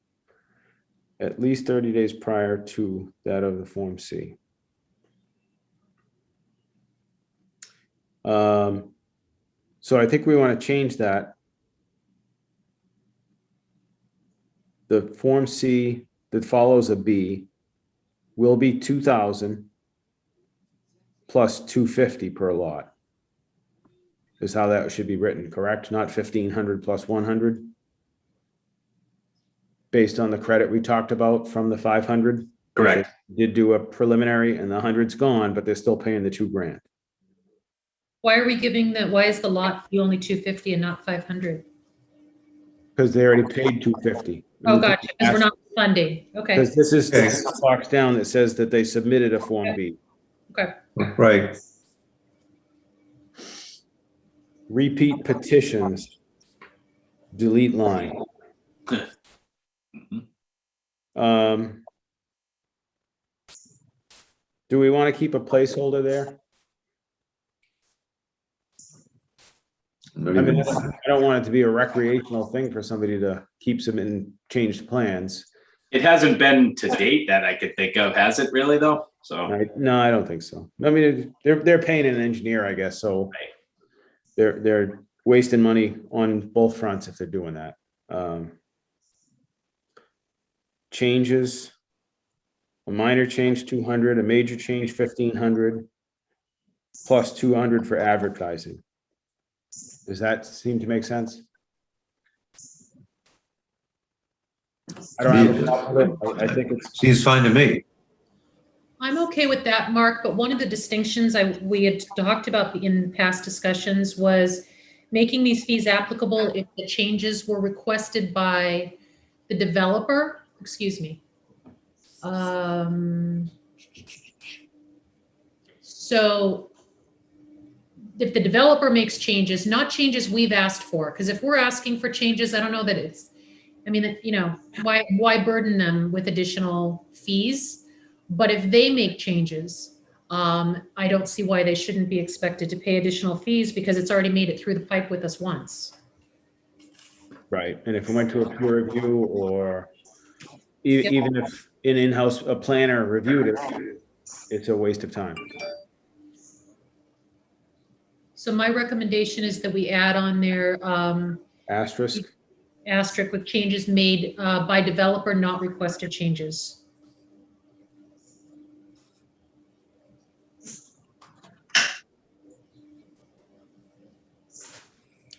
at least 30 days prior to that of the Form C. So I think we want to change that. The Form C that follows a B will be 2,000 plus 250 per lot. Is how that should be written, correct? Not 1,500 plus 100? Based on the credit we talked about from the 500? Correct. Did do a preliminary and the 100's gone, but they're still paying the $2,000. Why are we giving why is the lot fee only 250 and not 500? Because they already paid 250. Oh, gotcha, because we're not funding. Okay, Because this is the box down that says that they submitted a Form B. okay. Right. Repeat petitions, delete line. Do we want to keep a placeholder there? I mean, I don't want it to be a recreational thing for somebody to keep submitting changed plans. It hasn't been to date that I could think of, has it really though? So No, I don't think so. I mean, they're paying an engineer, I guess, so they're wasting money on both fronts if they're doing that. Changes, a minor change 200, a major change 1,500, plus 200 for advertising. Does that seem to make sense? I don't have a problem with it. I think it's. Seems fine to me. I'm okay with that, Mark, but one of the distinctions we had talked about in past discussions was making these fees applicable if the changes were requested by the developer, excuse me. So if the developer makes changes, not changes we've asked for, because if we're asking for changes, I don't know that it's, I mean, you know, why burden them with additional fees? But if they make changes, I don't see why they shouldn't be expected to pay additional fees because it's already made it through the pipe with us once. Right, and if we went to a peer review or even if an in-house a planner reviewed it, it's a waste of time. So my recommendation is that we add on there Asterisk, asterisk with changes made by developer, not requested changes.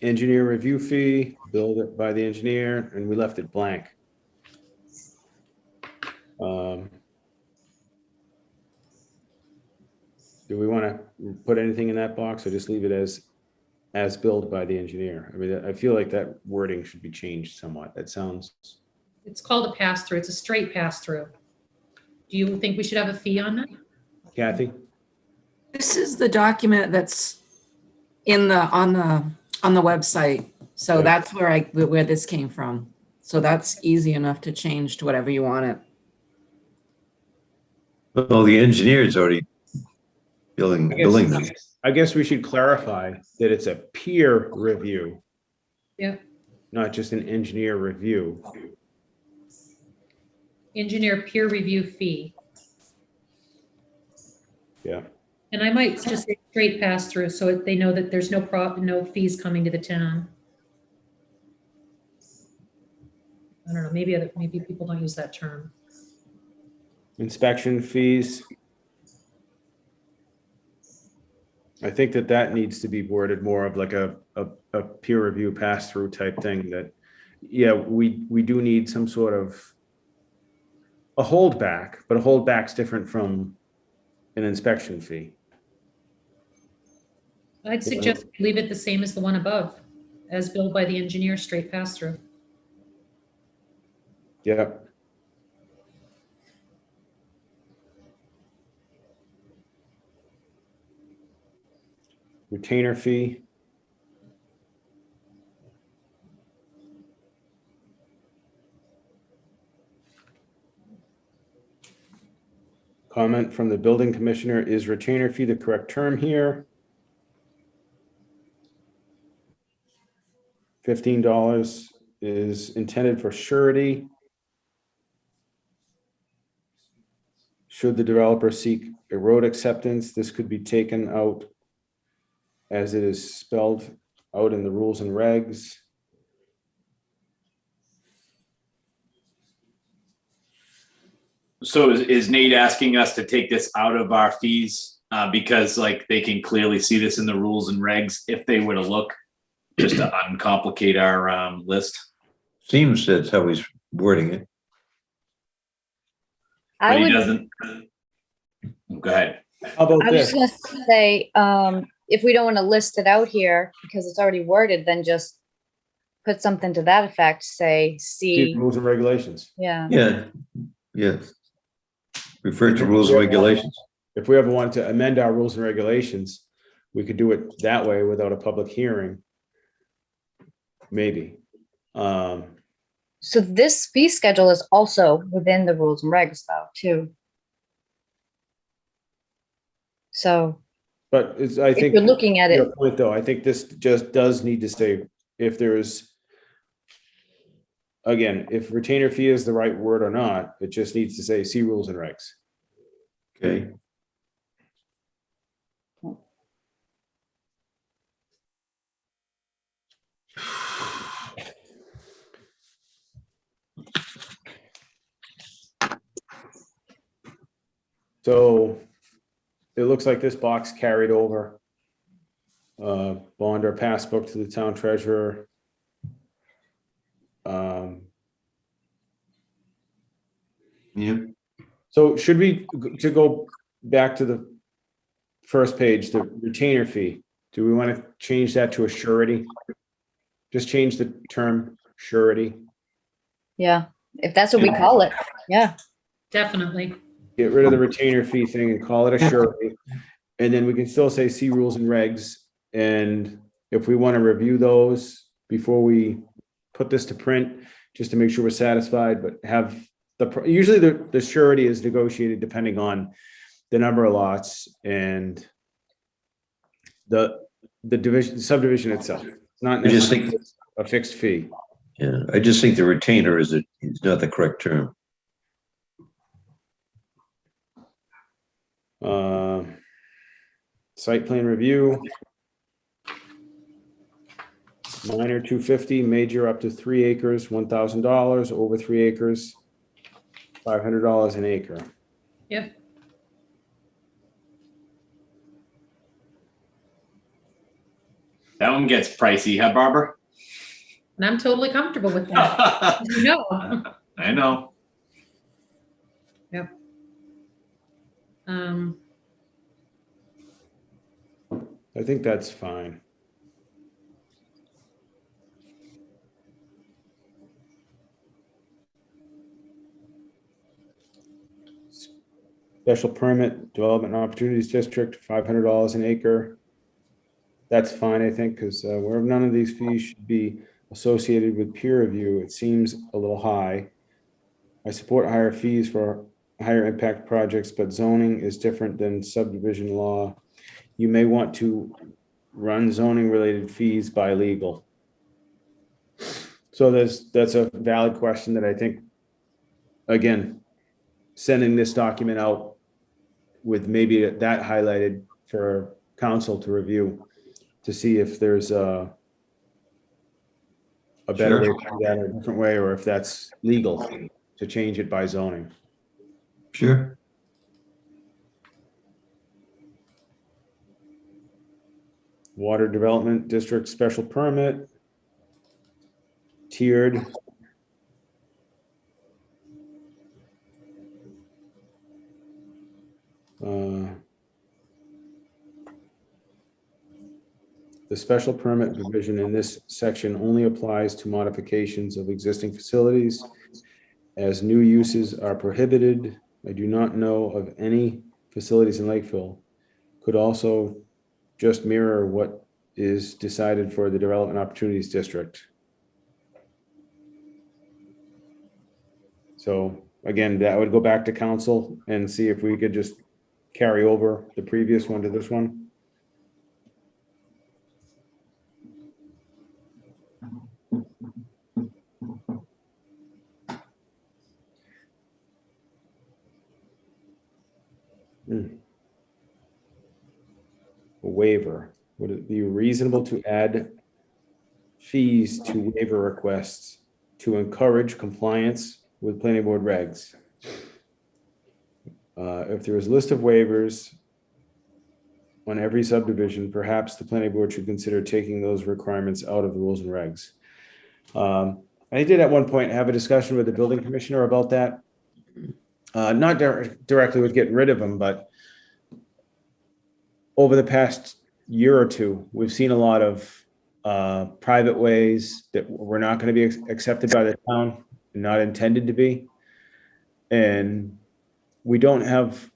engineer review fee, billed it by the engineer, and we left it blank. put anything in that box or just leave it as billed by the engineer? I mean, I feel like that wording should be changed somewhat. That sounds, It's called a pass-through. It's a straight pass-through. Do you think we should have a fee on that? Kathy? This is the document that's on the website. So Yeah. that's where this came from. So that's easy enough to change to whatever you want it. Well, the engineer is already billing them. I guess we should clarify that it's a peer review. Yeah. Not just an engineer review. Engineer peer review fee. Yeah. And I might just say straight pass-through so they know that there's no fees coming to the town. I don't know, maybe people don't use that term. Inspection fees. I think that needs to be worded more of like a peer review pass-through type thing that, yeah, we do need some sort of a holdback, but a holdback's different from an inspection fee. I'd suggest leave it the same as the one above, as billed by the engineer, straight pass-through. Yeah. Retainer fee. Comment from the building commissioner, is retainer fee the correct term here? $15 is intended for surety. Should the developer seek a road acceptance, this could be taken out as it is spelled out in the rules and regs. So is Nate asking us to take this out of our fees? Because like they can clearly see this in the rules and regs if they were to look, just to uncomplicate our list. Seems that's how he's wording it. But I he would, doesn't. Go ahead. How about I was this? just gonna say, if we don't want to list it out here because it's already worded, then just put something to that effect, say, See see, rules and regulations. yeah. Yeah. Refer to rules and regulations. If we ever wanted to amend our rules and regulations, we could do it that way without a public hearing. Maybe. So this fee schedule is also within the rules and regs though, too. So But it's, I if think, you're looking at it, your point though, I think this just does need to say, if there's, again, if retainer fee is the right word or not, it just needs to say, see rules and regs. Okay. So it looks like this box carried over. Bond or passbook to the town treasurer. Yeah. So should we, to go back to the first page, the retainer fee, do we want to change that to a surety? Just change the term surety. yeah, if that's what we call it, yeah. Definitely. Get rid of the retainer fee thing and call it a surety. And then we can still say see rules and regs. And if we want to review those before we put this to print, just to make sure we're satisfied, but have usually the surety is negotiated depending on the number of lots and the subdivision itself. It's not I just think- necessarily a fixed fee. Yeah, I just think the retainer is not the correct term. Site plan review. Minor 250, major up to 3 acres, $1,000, over 3 acres, $500 an acre. Yep. That one gets pricey, huh, Barbara? And I'm totally comfortable with that. You know. I know. Yep. I think that's fine. Special permit, development and opportunities district, $500 an acre. That's fine, I think, because where none of these fees should be associated with peer review, it seems a little high. I support higher fees for higher impact projects, but zoning is different than subdivision law. You may want to run zoning related fees by legal. So that's a valid question that I think, again, sending this document out with maybe that highlighted for council to review to see if there's a better way to do that or a different way, or if that's legal to change it by zoning. Sure. Water development district special permit, tiered. The special permit provision in this section only applies to modifications of existing facilities, as new uses are prohibited. I do not know of any facilities in Lakeville. Could also just mirror what is decided for the Development Opportunities District. So again, that would go back to council and see if we could just carry over the previous one to this one. A waiver. Would it be reasonable to add fees to waiver requests to encourage compliance with planning board regs? If there is a list of waivers on every subdivision, perhaps the planning board should consider taking those requirements out of the rules and regs. I did at one point have a discussion with the building commissioner about that. Not directly with getting rid of them, but over the past year or two, we've seen a lot of private ways that were not going to be accepted by the town, not intended to be. And we don't have,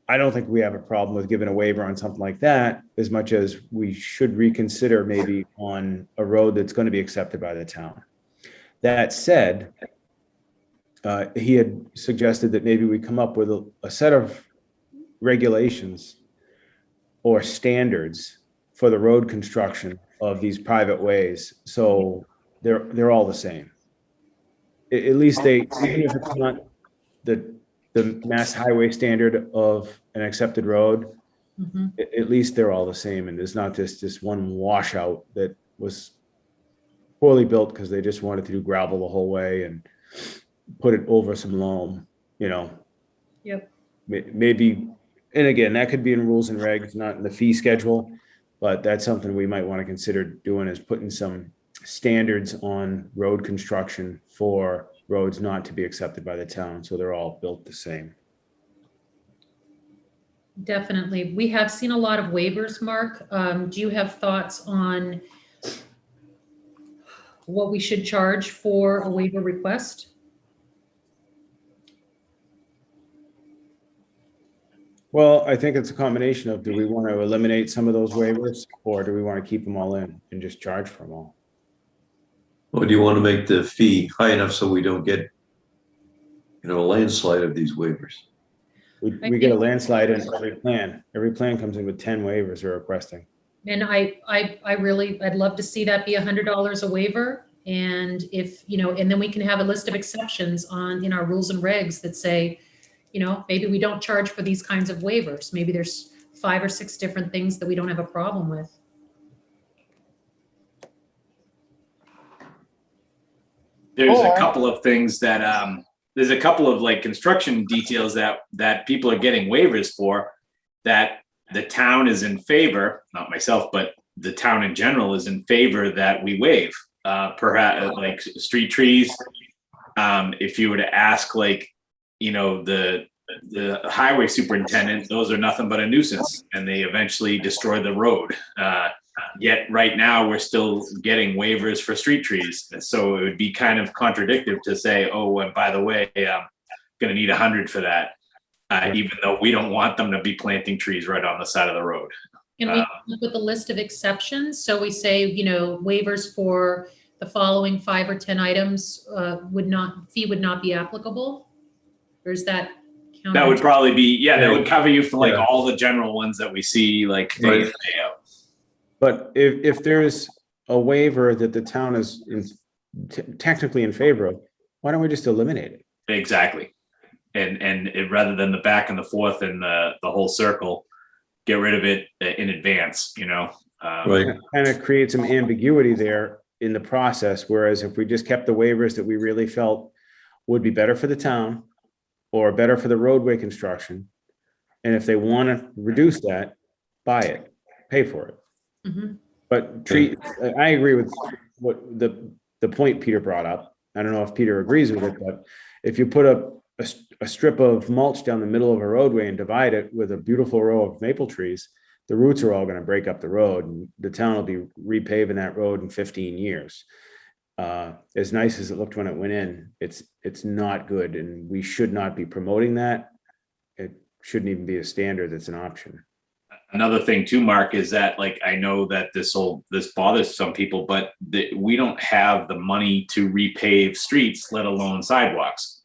I don't think we have a problem with giving a waiver on something like that, as much as we should reconsider maybe on a road that's going to be accepted by the town. That said, he had suggested that maybe we come up with a set of regulations or standards for the road construction of these private ways. So they're all the same. At least they, even if it's not the mass highway standard of an accepted road, at least they're all the same. And there's not this one washout that was poorly built because they just wanted to do gravel the whole way and put it over some loam, you know. Yep. Maybe, and again, that could be in rules and regs, not in the fee schedule, but that's something we might want to consider doing, is putting some standards on road construction for roads not to be accepted by the town, so they're all built the same. Definitely. We have seen a lot of waivers, Mark. Do you have thoughts on what we should charge for a waiver request? Well, I think it's a combination of, do we want to eliminate some of those waivers, or do we want to keep them all in and just charge for them all? Or do you want to make the fee high enough so we don't get, a landslide of these waivers? We get a landslide in every plan. Every plan comes in with 10 waivers we're requesting. And I'd love to see that be $100 a waiver. And if, and then we can have a list of exceptions in our rules and regs that say, maybe we don't charge for these kinds of waivers. Maybe there's 5 or 6 different things that we don't have a problem with. There's a couple of things that, there's a couple of like construction details that people are getting waivers for, that the town is in favor, not myself, but the town in general is in favor that we waive, perhaps like street trees. If you were to ask, like, the the highway superintendent, those are nothing but a nuisance, and they eventually destroy the road. Yet right now, we're still getting waivers for street trees. So it would be kind of contradictory to say, oh, and by the way, I'm gonna need 100 for that. Even though we don't want them to be planting trees right on the side of the road. Can we come up with a list of exceptions? So we say, you know, waivers for the following 5 or 10 items would not be applicable? Or is that? That would probably be, yeah, that would cover you for like Yeah. all the general ones that we see like day in, Right. day out. But if there's a waiver that the town is technically in favor of, why don't we just eliminate it? Exactly. And rather than the back and the forth and the whole circle, get rid of it in advance, you know? Right. Kind of create some ambiguity there in the process, whereas if we just kept the waivers that we really felt would be better for the town or better for the roadway construction, and if they want to reduce that, buy it, pay for it. Mhm. But I agree with what the point Peter brought up. I don't know if Peter agrees with it, but if you put a strip of mulch down the middle of a roadway and divide it with a beautiful row of maple trees, the roots are all going to break up the road, and the town will be repaving that road in 15 years. As nice as it looked when it went in, it's not good, and we should not be promoting that. It shouldn't even be a standard. That's an option. Another thing too, Mark, is that like, I know that this bothers some people, but we don't have the money to repave streets, let alone sidewalks.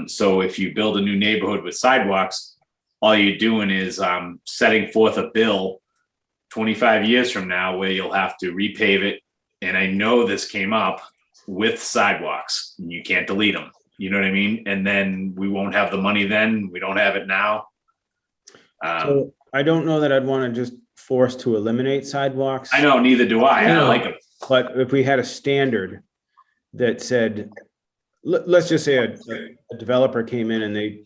So if you build a new neighborhood with sidewalks, all you're doing is setting forth a bill 25 years from now where you'll have to repave it. And I know this came up with sidewalks, and you can't delete them. You know what I mean? And then we won't have the money then. We don't have it now. So I don't know that I'd want to just force to eliminate sidewalks. I know, neither do I. I like them. But if we had a standard that said, let's just say a developer came in and they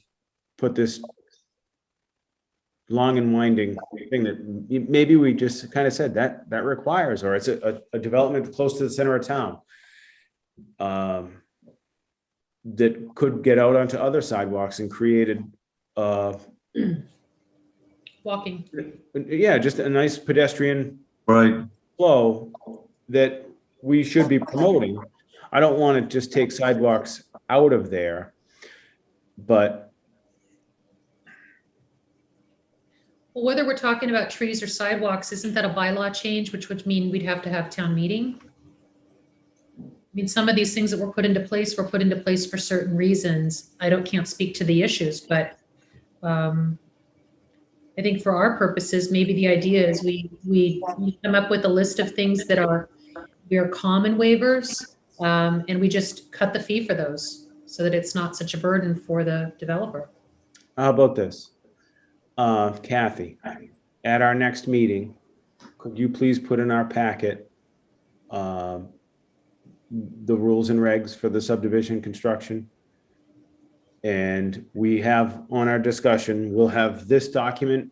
put this long and winding thing that maybe we just kind of said that requires, or it's a development close to the center of town that could get out onto other sidewalks and created Walking. just a nice pedestrian Right. flow that we should be promoting. I don't want to just take sidewalks out of there, but Well, whether we're talking about trees or sidewalks, isn't that a bylaw change, which would mean we'd have to have town meeting? I mean, some of these things that were put into place for certain reasons. Can't speak to the issues, but I think for our purposes, maybe the idea is we come up with a list of things that are common waivers, and we just cut the fee for those so that it's not such a burden for the developer. how about this? Kathy, at our next meeting, could you please put in our packet the rules and regs for the subdivision construction? And we have on our discussion, we'll have this document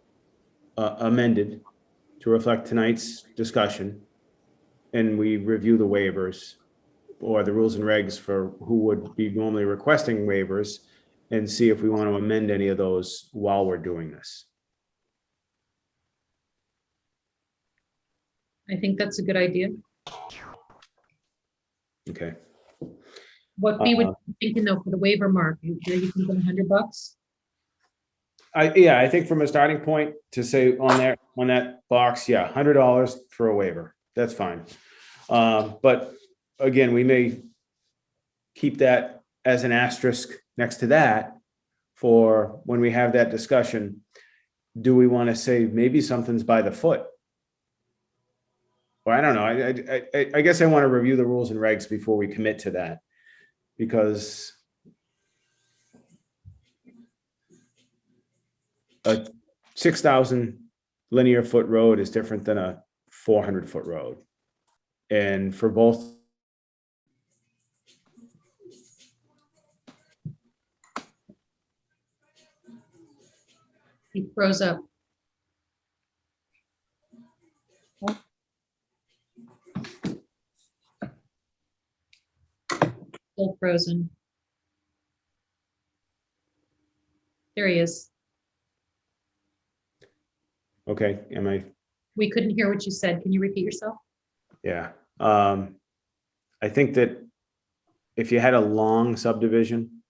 amended to reflect tonight's discussion. And we review the waivers or the rules and regs for who would be normally requesting waivers and see if we want to amend any of those while we're doing this. I think that's a good idea. Okay. What fee would you be thinking though for the waiver, Mark? You thinking $100? I think from a starting point to say on that box, $100 for a waiver. That's fine. But again, we may keep that as an asterisk next to that for when we have that discussion. Do we want to say maybe something's by the foot? Well, I don't know. I guess I want to review the rules and regs before we commit to that, because a 6,000 linear foot road is different than a 400-foot road. And for both, He froze up. Still frozen. There he is. Okay, We couldn't hear what you said. Can you repeat yourself? yeah. I think that if you had a long subdivision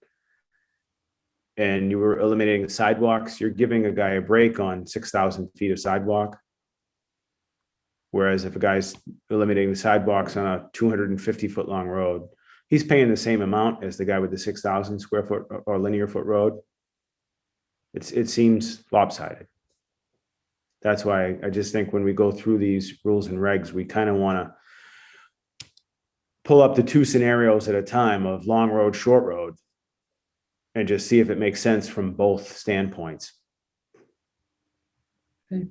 and you were eliminating the sidewalks, you're giving a guy a break on 6,000 feet of sidewalk. Whereas if a guy's eliminating the sidewalks on a 250-foot long road, he's paying the same amount as the guy with the 6,000 square foot or linear foot road. It seems lopsided. That's why I just think when we go through these rules and regs, we kind of want to pull up the two scenarios at a time of long road, short road, and just see if it makes sense from both standpoints. Okay.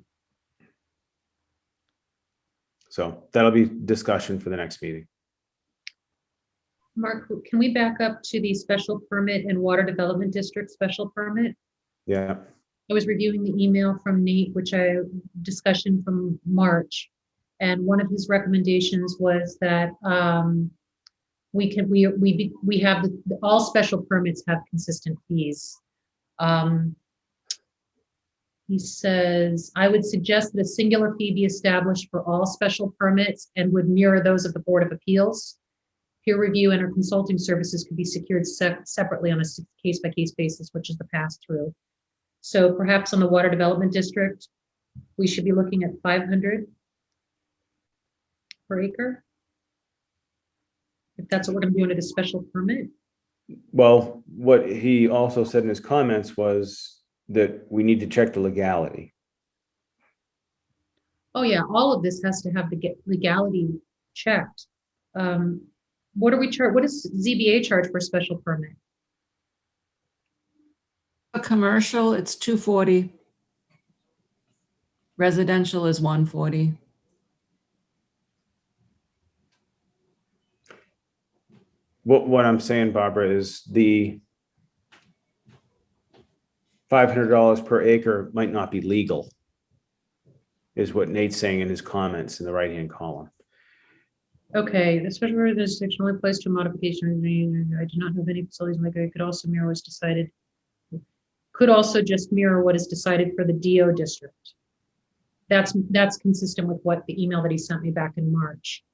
So that'll be discussion for the next meeting. Mark, can we back up to the special permit and water development district special permit? Yeah. I was reviewing the email from Nate, discussion from March. And one of his recommendations was that we have all special permits have consistent fees. He says, I would suggest that a singular fee be established for all special permits and would mirror those of the Board of Appeals. Peer review and or consulting services could be secured separately on a case-by-case basis, which is the pass-through. So perhaps on the water development district, we should be looking at 500 per acre. If that's what we're going to do under the special permit. Well, what he also said in his comments was that we need to check the legality. Oh yeah, all of this has to have the legality checked. What do we charge? What does ZBA charge for a special permit? A commercial, it's 240. Residential is 140. What I'm saying, Barbara, is the $500 per acre might not be legal, is what Nate's saying in his comments in the right-hand column. Okay, the special permit is only applies to modification. I do not have any facilities like I could also mirror what's decided. Could also just mirror what is decided for the DO district. That's consistent with what the email that he sent me back in March.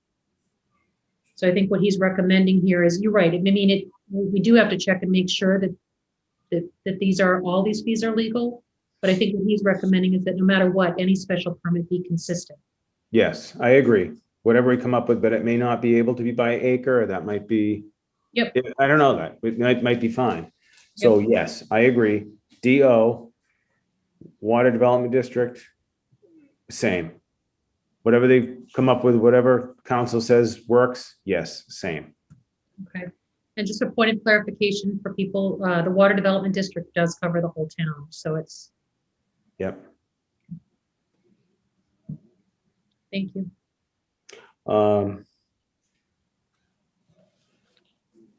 So I think what he's recommending here is, you're right. I mean, we do have to check and make sure that all these fees are legal. But I think what he's recommending is that no matter what, any special permit be consistent. Yes, I agree. Whatever we come up with, but it may not be able to be by acre, or that might be. Yep. I don't know that. It might be fine. So yes, I agree. DO, Water Development District, same. Whatever they come up with, whatever council says works, yes, same. Okay. And just a point of clarification for people, the Water Development District does cover the whole town. So it's. Yep. Thank you.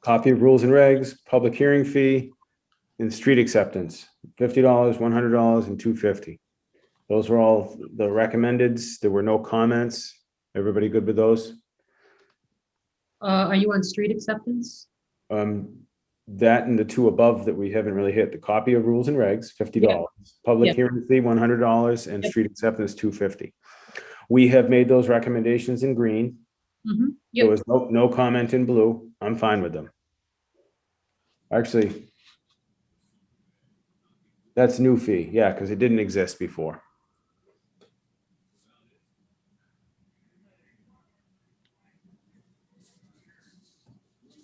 Copy of rules and regs, public hearing fee, and street acceptance, $50, $100, and $250. Those were all the recommendeds. There were no comments. Everybody good with those? Are you on street acceptance? That and the two above that we haven't really hit, the copy of rules and regs, $50, public Yep. hearing fee, $100, and Yep. street acceptance, $250. We have made those recommendations in green. Mm-hmm. There Yep. was no comment in blue. I'm fine with them. Actually, that's new fee. Yeah, because it didn't exist before.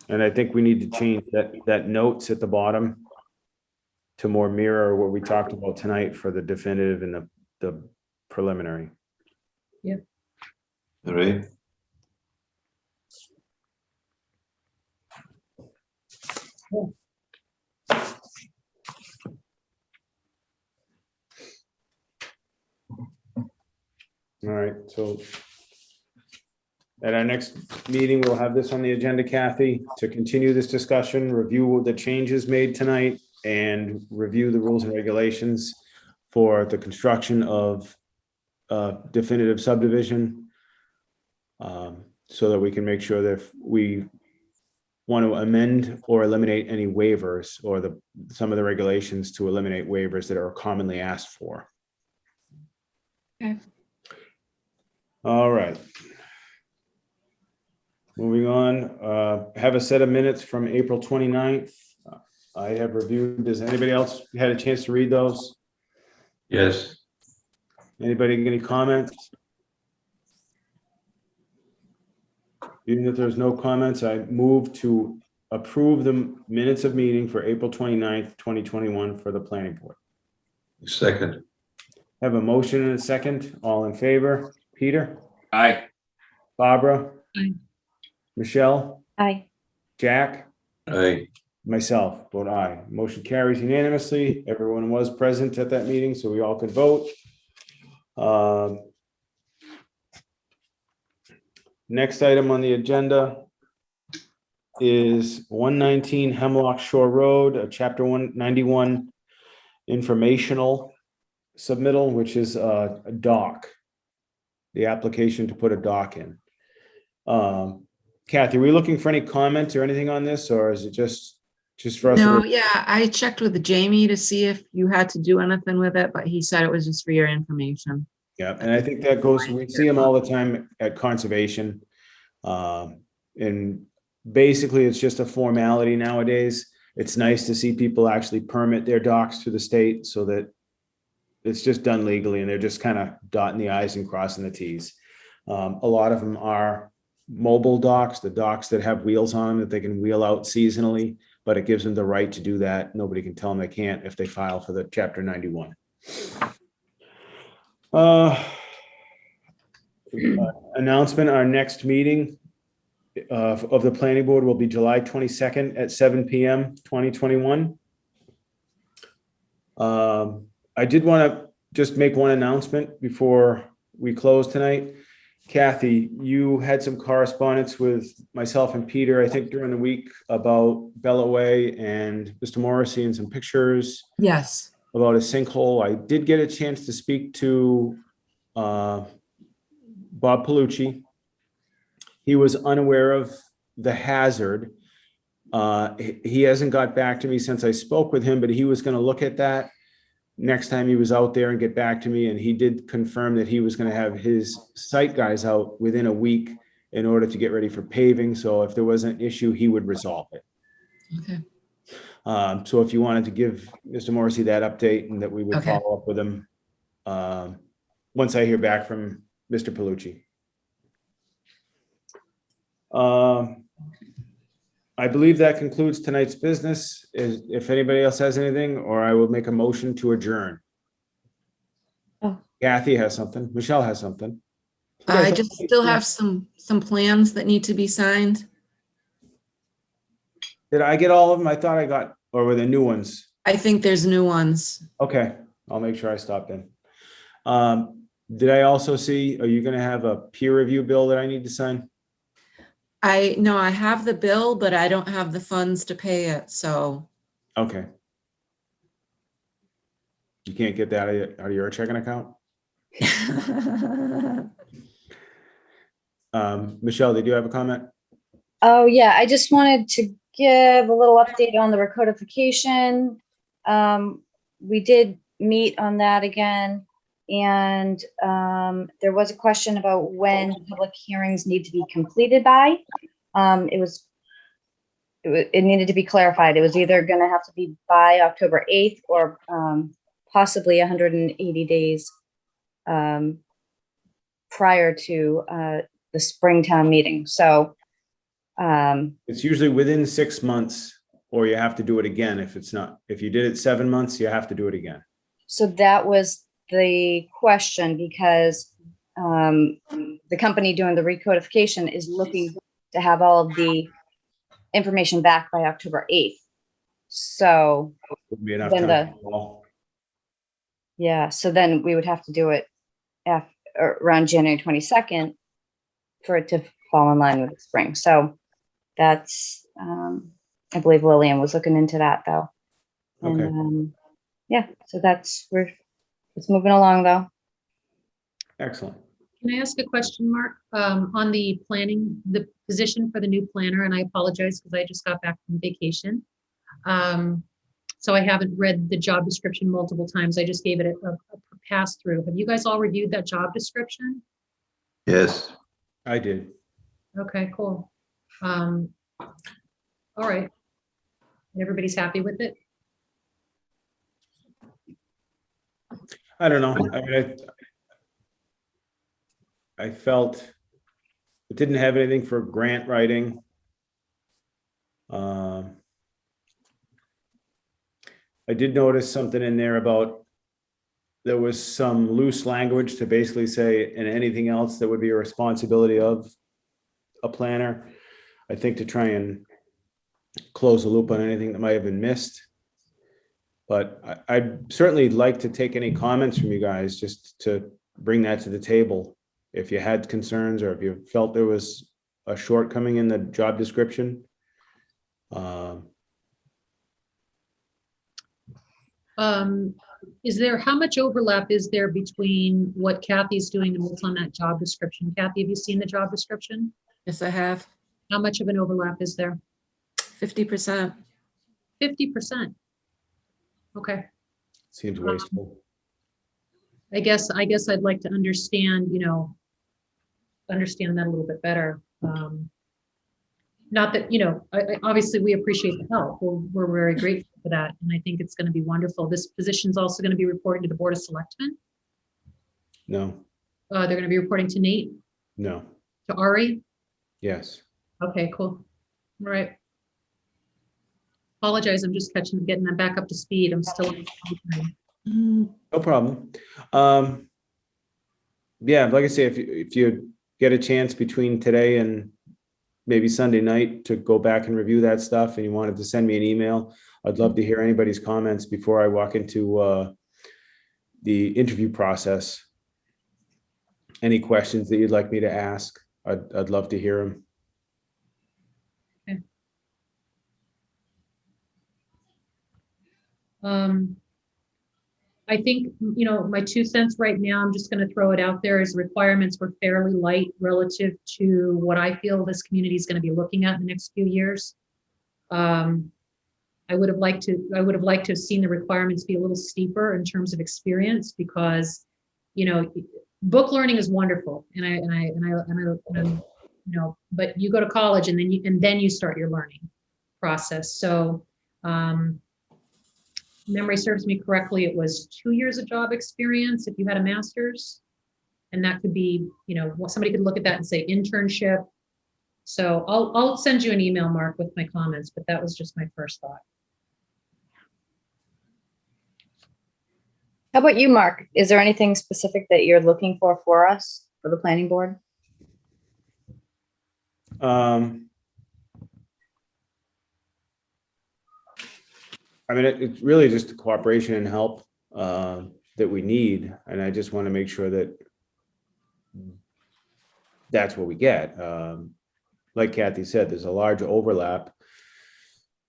And I think we need to change that notes at the bottom to more mirror what we talked about tonight for the definitive and the preliminary. All right. All right, so at our next meeting, we'll have this on the agenda, Kathy, to continue this discussion, review the changes made tonight, and review the rules and regulations for the construction of definitive subdivision, so that we can make sure that if we want to amend or eliminate any waivers or some of the regulations to eliminate waivers that are commonly asked for. Okay. All right. Moving on, have a set of minutes from April 29th. I have reviewed. Does anybody else had a chance to read those? Yes. Anybody got any comments? Even if there's no comments, I move to approve the minutes of meeting for April 29th, 2021 for the planning board. Second. Have a motion and a second. All in favor? Peter? Aye. Barbara? Aye. Michelle? Aye. Jack? Aye. Myself, vote aye. Motion carries unanimously. Everyone was present at that meeting, so we all could vote. Next item on the agenda is 119 Hemlock Shore Road, a Chapter 191 informational submittal, which is a dock. The application to put a dock in. Kathy, are we looking for any comments or anything on this, or is it just for us? No, yeah, I checked with Jamie to see if you had to do anything with it, but he said it was just for your information. Yeah, and I think that goes, we see them all the time at conservation. And basically, it's just a formality nowadays. It's nice to see people actually permit their docks to the state so that it's just done legally and they're just kind of dotting the i's and crossing the t's. A lot of them are mobile docks, the docks that have wheels on them that they can wheel out seasonally, but it gives them the right to do that. Nobody can tell them they can't if they file for the Chapter 91. Announcement, our next meeting of the planning board will be July 22nd at 7 p.m. 2021. I did want to just make one announcement before we close tonight. Kathy, you had some correspondence with myself and Peter, I think during the week, about Bella Way and Mr. Morrissey and some pictures Yes. about a sinkhole. I did get a chance to speak to Bob Palucci. He was unaware of the hazard. He hasn't got back to me since I spoke with him, but he was going to look at that next time he was out there and get back to me. And he did confirm that he was going to have his site guys out within a week in order to get ready for paving. So if there was an issue, he would resolve it. Okay. So if you wanted to give Mr. Morrissey that update and that we would Okay. follow up with him once I hear back from Mr. Palucci. I believe that concludes tonight's business. If anybody else has anything, or I will make a motion to adjourn. Oh. Kathy has something. Michelle has something. I just still have some plans that need to be signed. Did I get all of them? I thought I got, or were the new ones? I think there's new ones. Okay, I'll make sure I stop in. Did I also see, are you gonna have a peer review bill that I need to sign? No, I have the bill, but I don't have the funds to pay it, so. Okay. You can't get that out of your checking account? Michelle, did you have a comment? Oh, yeah, I just wanted to give a little update on the recodification. We did meet on that again, and there was a question about when public hearings need to be completed by. It needed to be clarified. It was either going to have to be by October 8th or possibly 180 days prior to the Springtown meeting. So It's usually within 6 months, or you have to do it again if it's not. If you did it 7 months, you have to do it again. so that was the question, because the company doing the recodification is looking to have all of the information back by October 8th. So Would be enough Then time. Well, yeah, so then we would have to do it around January 22nd for it to fall in line with the spring. So that's, I believe Lillian was looking into that though. And, Okay. yeah, so it's moving along though. Excellent. Can I ask a question, Mark? On the planning, the position for the new planner, and I apologize because I just got back from vacation. So I haven't read the job description multiple times. I just gave it a pass through. Have you guys all reviewed that job description? Yes. I did. Okay, cool. All right. Everybody's happy with it? I don't know. I mean, I felt it didn't have anything for grant writing. I did notice something in there about there was some loose language to basically say, and anything else that would be a responsibility of a planner. I think to try and close the loop on anything that might have been missed. But I'd certainly like to take any comments from you guys just to bring that to the table. If you had concerns or if you felt there was a shortcoming in the job description. How much overlap is there between what Kathy's doing and what's on that job description? Kathy, have you seen the job description? Yes, I have. How much of an overlap is there? 50%. 50%. Okay. Seems wasteful. I guess I'd like to understand, understand that a little bit better. Not that, obviously we appreciate the help. We're very grateful for that. And I think it's going to be wonderful. This position is also going to be reporting to the Board of Selectmen. No, They're going to be reporting to Nate, no, to Ari. yes. Okay, cool. All right. Apologize, I'm just getting that back up to speed. I'm still. No problem. Yeah, like I say, if you get a chance between today and maybe Sunday night to go back and review that stuff and you wanted to send me an email, I'd love to hear anybody's comments before I walk into the interview process. Any questions that you'd like me to ask, I'd love to hear them. I think, my 2 cents right now, I'm just going to throw it out there, is requirements were fairly light relative to what I feel this community is going to be looking at in the next few years. I would have liked to have seen the requirements be a little steeper in terms of experience, because, book learning is wonderful. But you go to college and then you start your learning process. So, memory serves me correctly, it was 2 years of job experience if you had a master's. And that could be, somebody could look at that and say internship. So I'll send you an email, Mark, with my comments, but that was just my first thought. How about you, Mark? Is there anything specific that you're looking for us, for the planning board? I mean, it's really just the cooperation and help that we need. And I just want to make sure that that's what we get. Like Kathy said, there's a large overlap.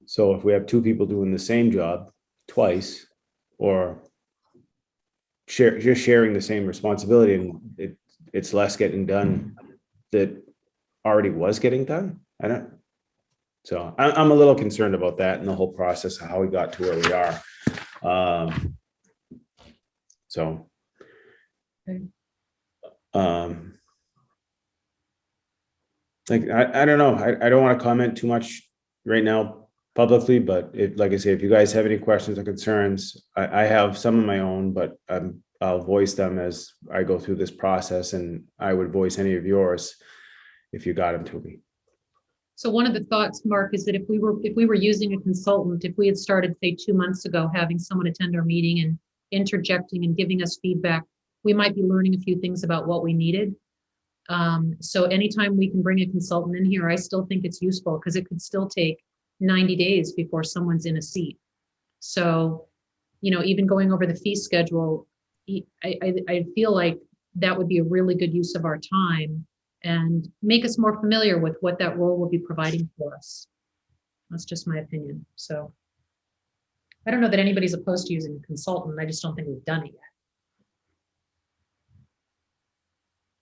So if we have two people doing the same job twice, or just sharing the same responsibility, and it's less getting done that already was getting done. So I'm a little concerned about that and the whole process of how we got to where we are. So. Like, I don't know. I don't want to comment too much right now publicly, but like I say, if you guys have any questions or concerns, I have some of my own, but I'll voice them as I go through this process, and I would voice any of yours if you got them to me. So one of the thoughts, Mark, is that if we were using a consultant, if we had started, say, 2 months ago, having someone attend our meeting and interjecting and giving us feedback, we might be learning a few things about what we needed. So anytime we can bring a consultant in here, I still think it's useful, because it could still take 90 days before someone's in a seat. So, even going over the fee schedule, I feel like that would be a really good use of our time and make us more familiar with what that role will be providing for us. That's just my opinion. So I don't know that anybody's opposed to using a consultant. I just don't think we've done it yet.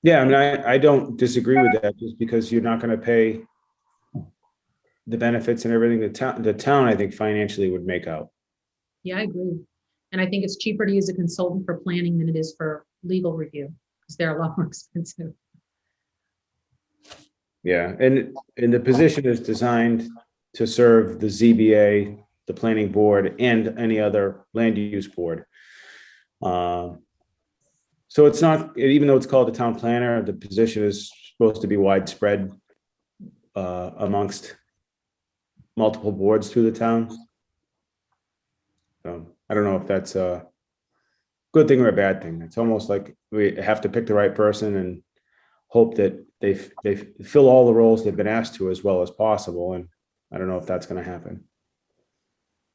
Yeah, I mean, I don't disagree with that, just because you're not gonna pay the benefits and everything the town, I think financially would make out. Yeah, I agree. And I think it's cheaper to use a consultant for planning than it is for legal review, because they're a lot more expensive. Yeah, and the position is designed to serve the ZBA, the planning board, and any other land use board. So it's not, even though it's called the town planner, the position is supposed to be widespread amongst multiple boards through the town. So I don't know if that's a good thing or a bad thing. It's almost like we have to pick the right person and hope that they fill all the roles they've been asked to as well as possible. And I don't know if that's going to happen.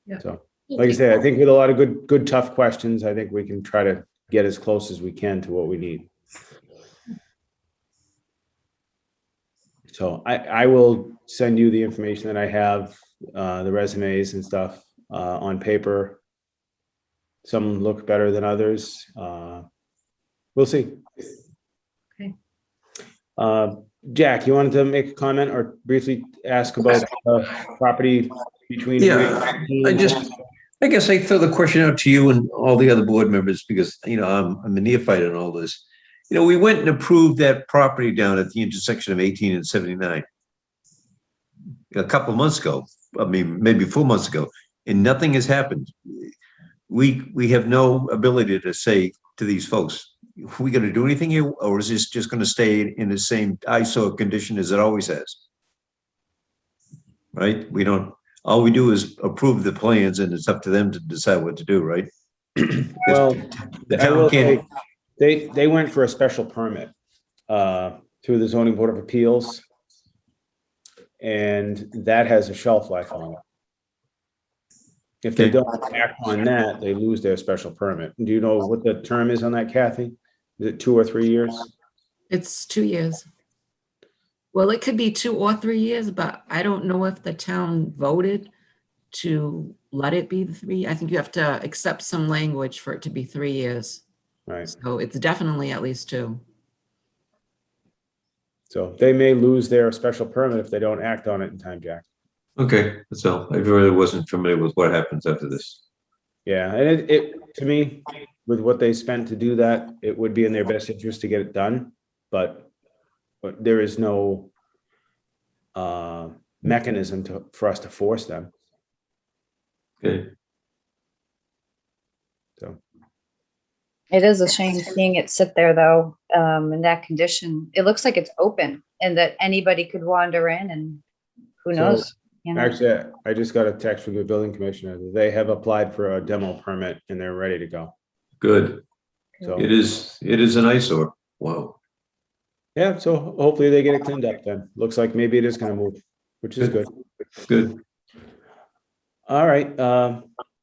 Yeah. So, like I said, I think with a lot of good, tough questions, I think we can try to get as close as we can to what we need. So I will send you the information that I have, the resumes and stuff on paper. Some look better than others. We'll see. Okay. Jack, you wanted to make a comment or briefly ask about property between? Yeah, I guess I throw the question out to you and all the other board members, because, I'm a neophyte in all this. We went and approved that property down at the intersection of 18 and 79 a couple of months ago. I mean, maybe 4 months ago, and nothing has happened. We have no ability to say to these folks, are we going to do anything here, or is this just going to stay in the same eyesore condition as it always has? Right? We don't. All we do is approve the plans, and it's up to them to decide what to do, right? Well, the I will town can't. say, they went for a special permit through the zoning board of appeals, and that has a shelf life on it. If they Okay. don't act on that, they lose their special permit. Do you know what the term is on that, Kathy? Is it 2 or 3 years? It's 2 years. Well, it could be 2 or 3 years, but I don't know if the town voted to let it be the 3. I think you have to accept some language for it to be 3 years. Right. So it's definitely at least 2. So they may lose their special permit if they don't act on it in time, Jack. Okay, so I really wasn't familiar with what happens after this. Yeah, and it to me, with what they spent to do that, it would be in their best interest to get it done, but there is no mechanism for us to force them. Okay. So It is a shame seeing it sit there though, in that condition. It looks like it's open and that anybody could wander in and who So, knows? You know? actually, I just got a text from the building commissioner. They have applied for a demo permit and they're ready to go. Good. So It is an eyesore. Wow. yeah, so hopefully they get it cleaned up then. Looks like maybe it is going to move, which is good. Good. All right.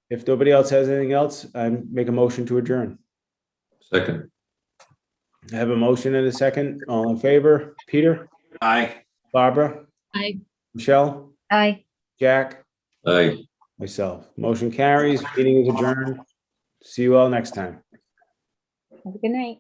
If nobody else has anything else, I make a motion to adjourn. Second. I have a motion and a second. All in favor? Peter? Aye. Barbara? I Michelle? Aye. Jack? Aye. Myself. Motion carries. Meeting is adjourned. See you all next time. Have a good night.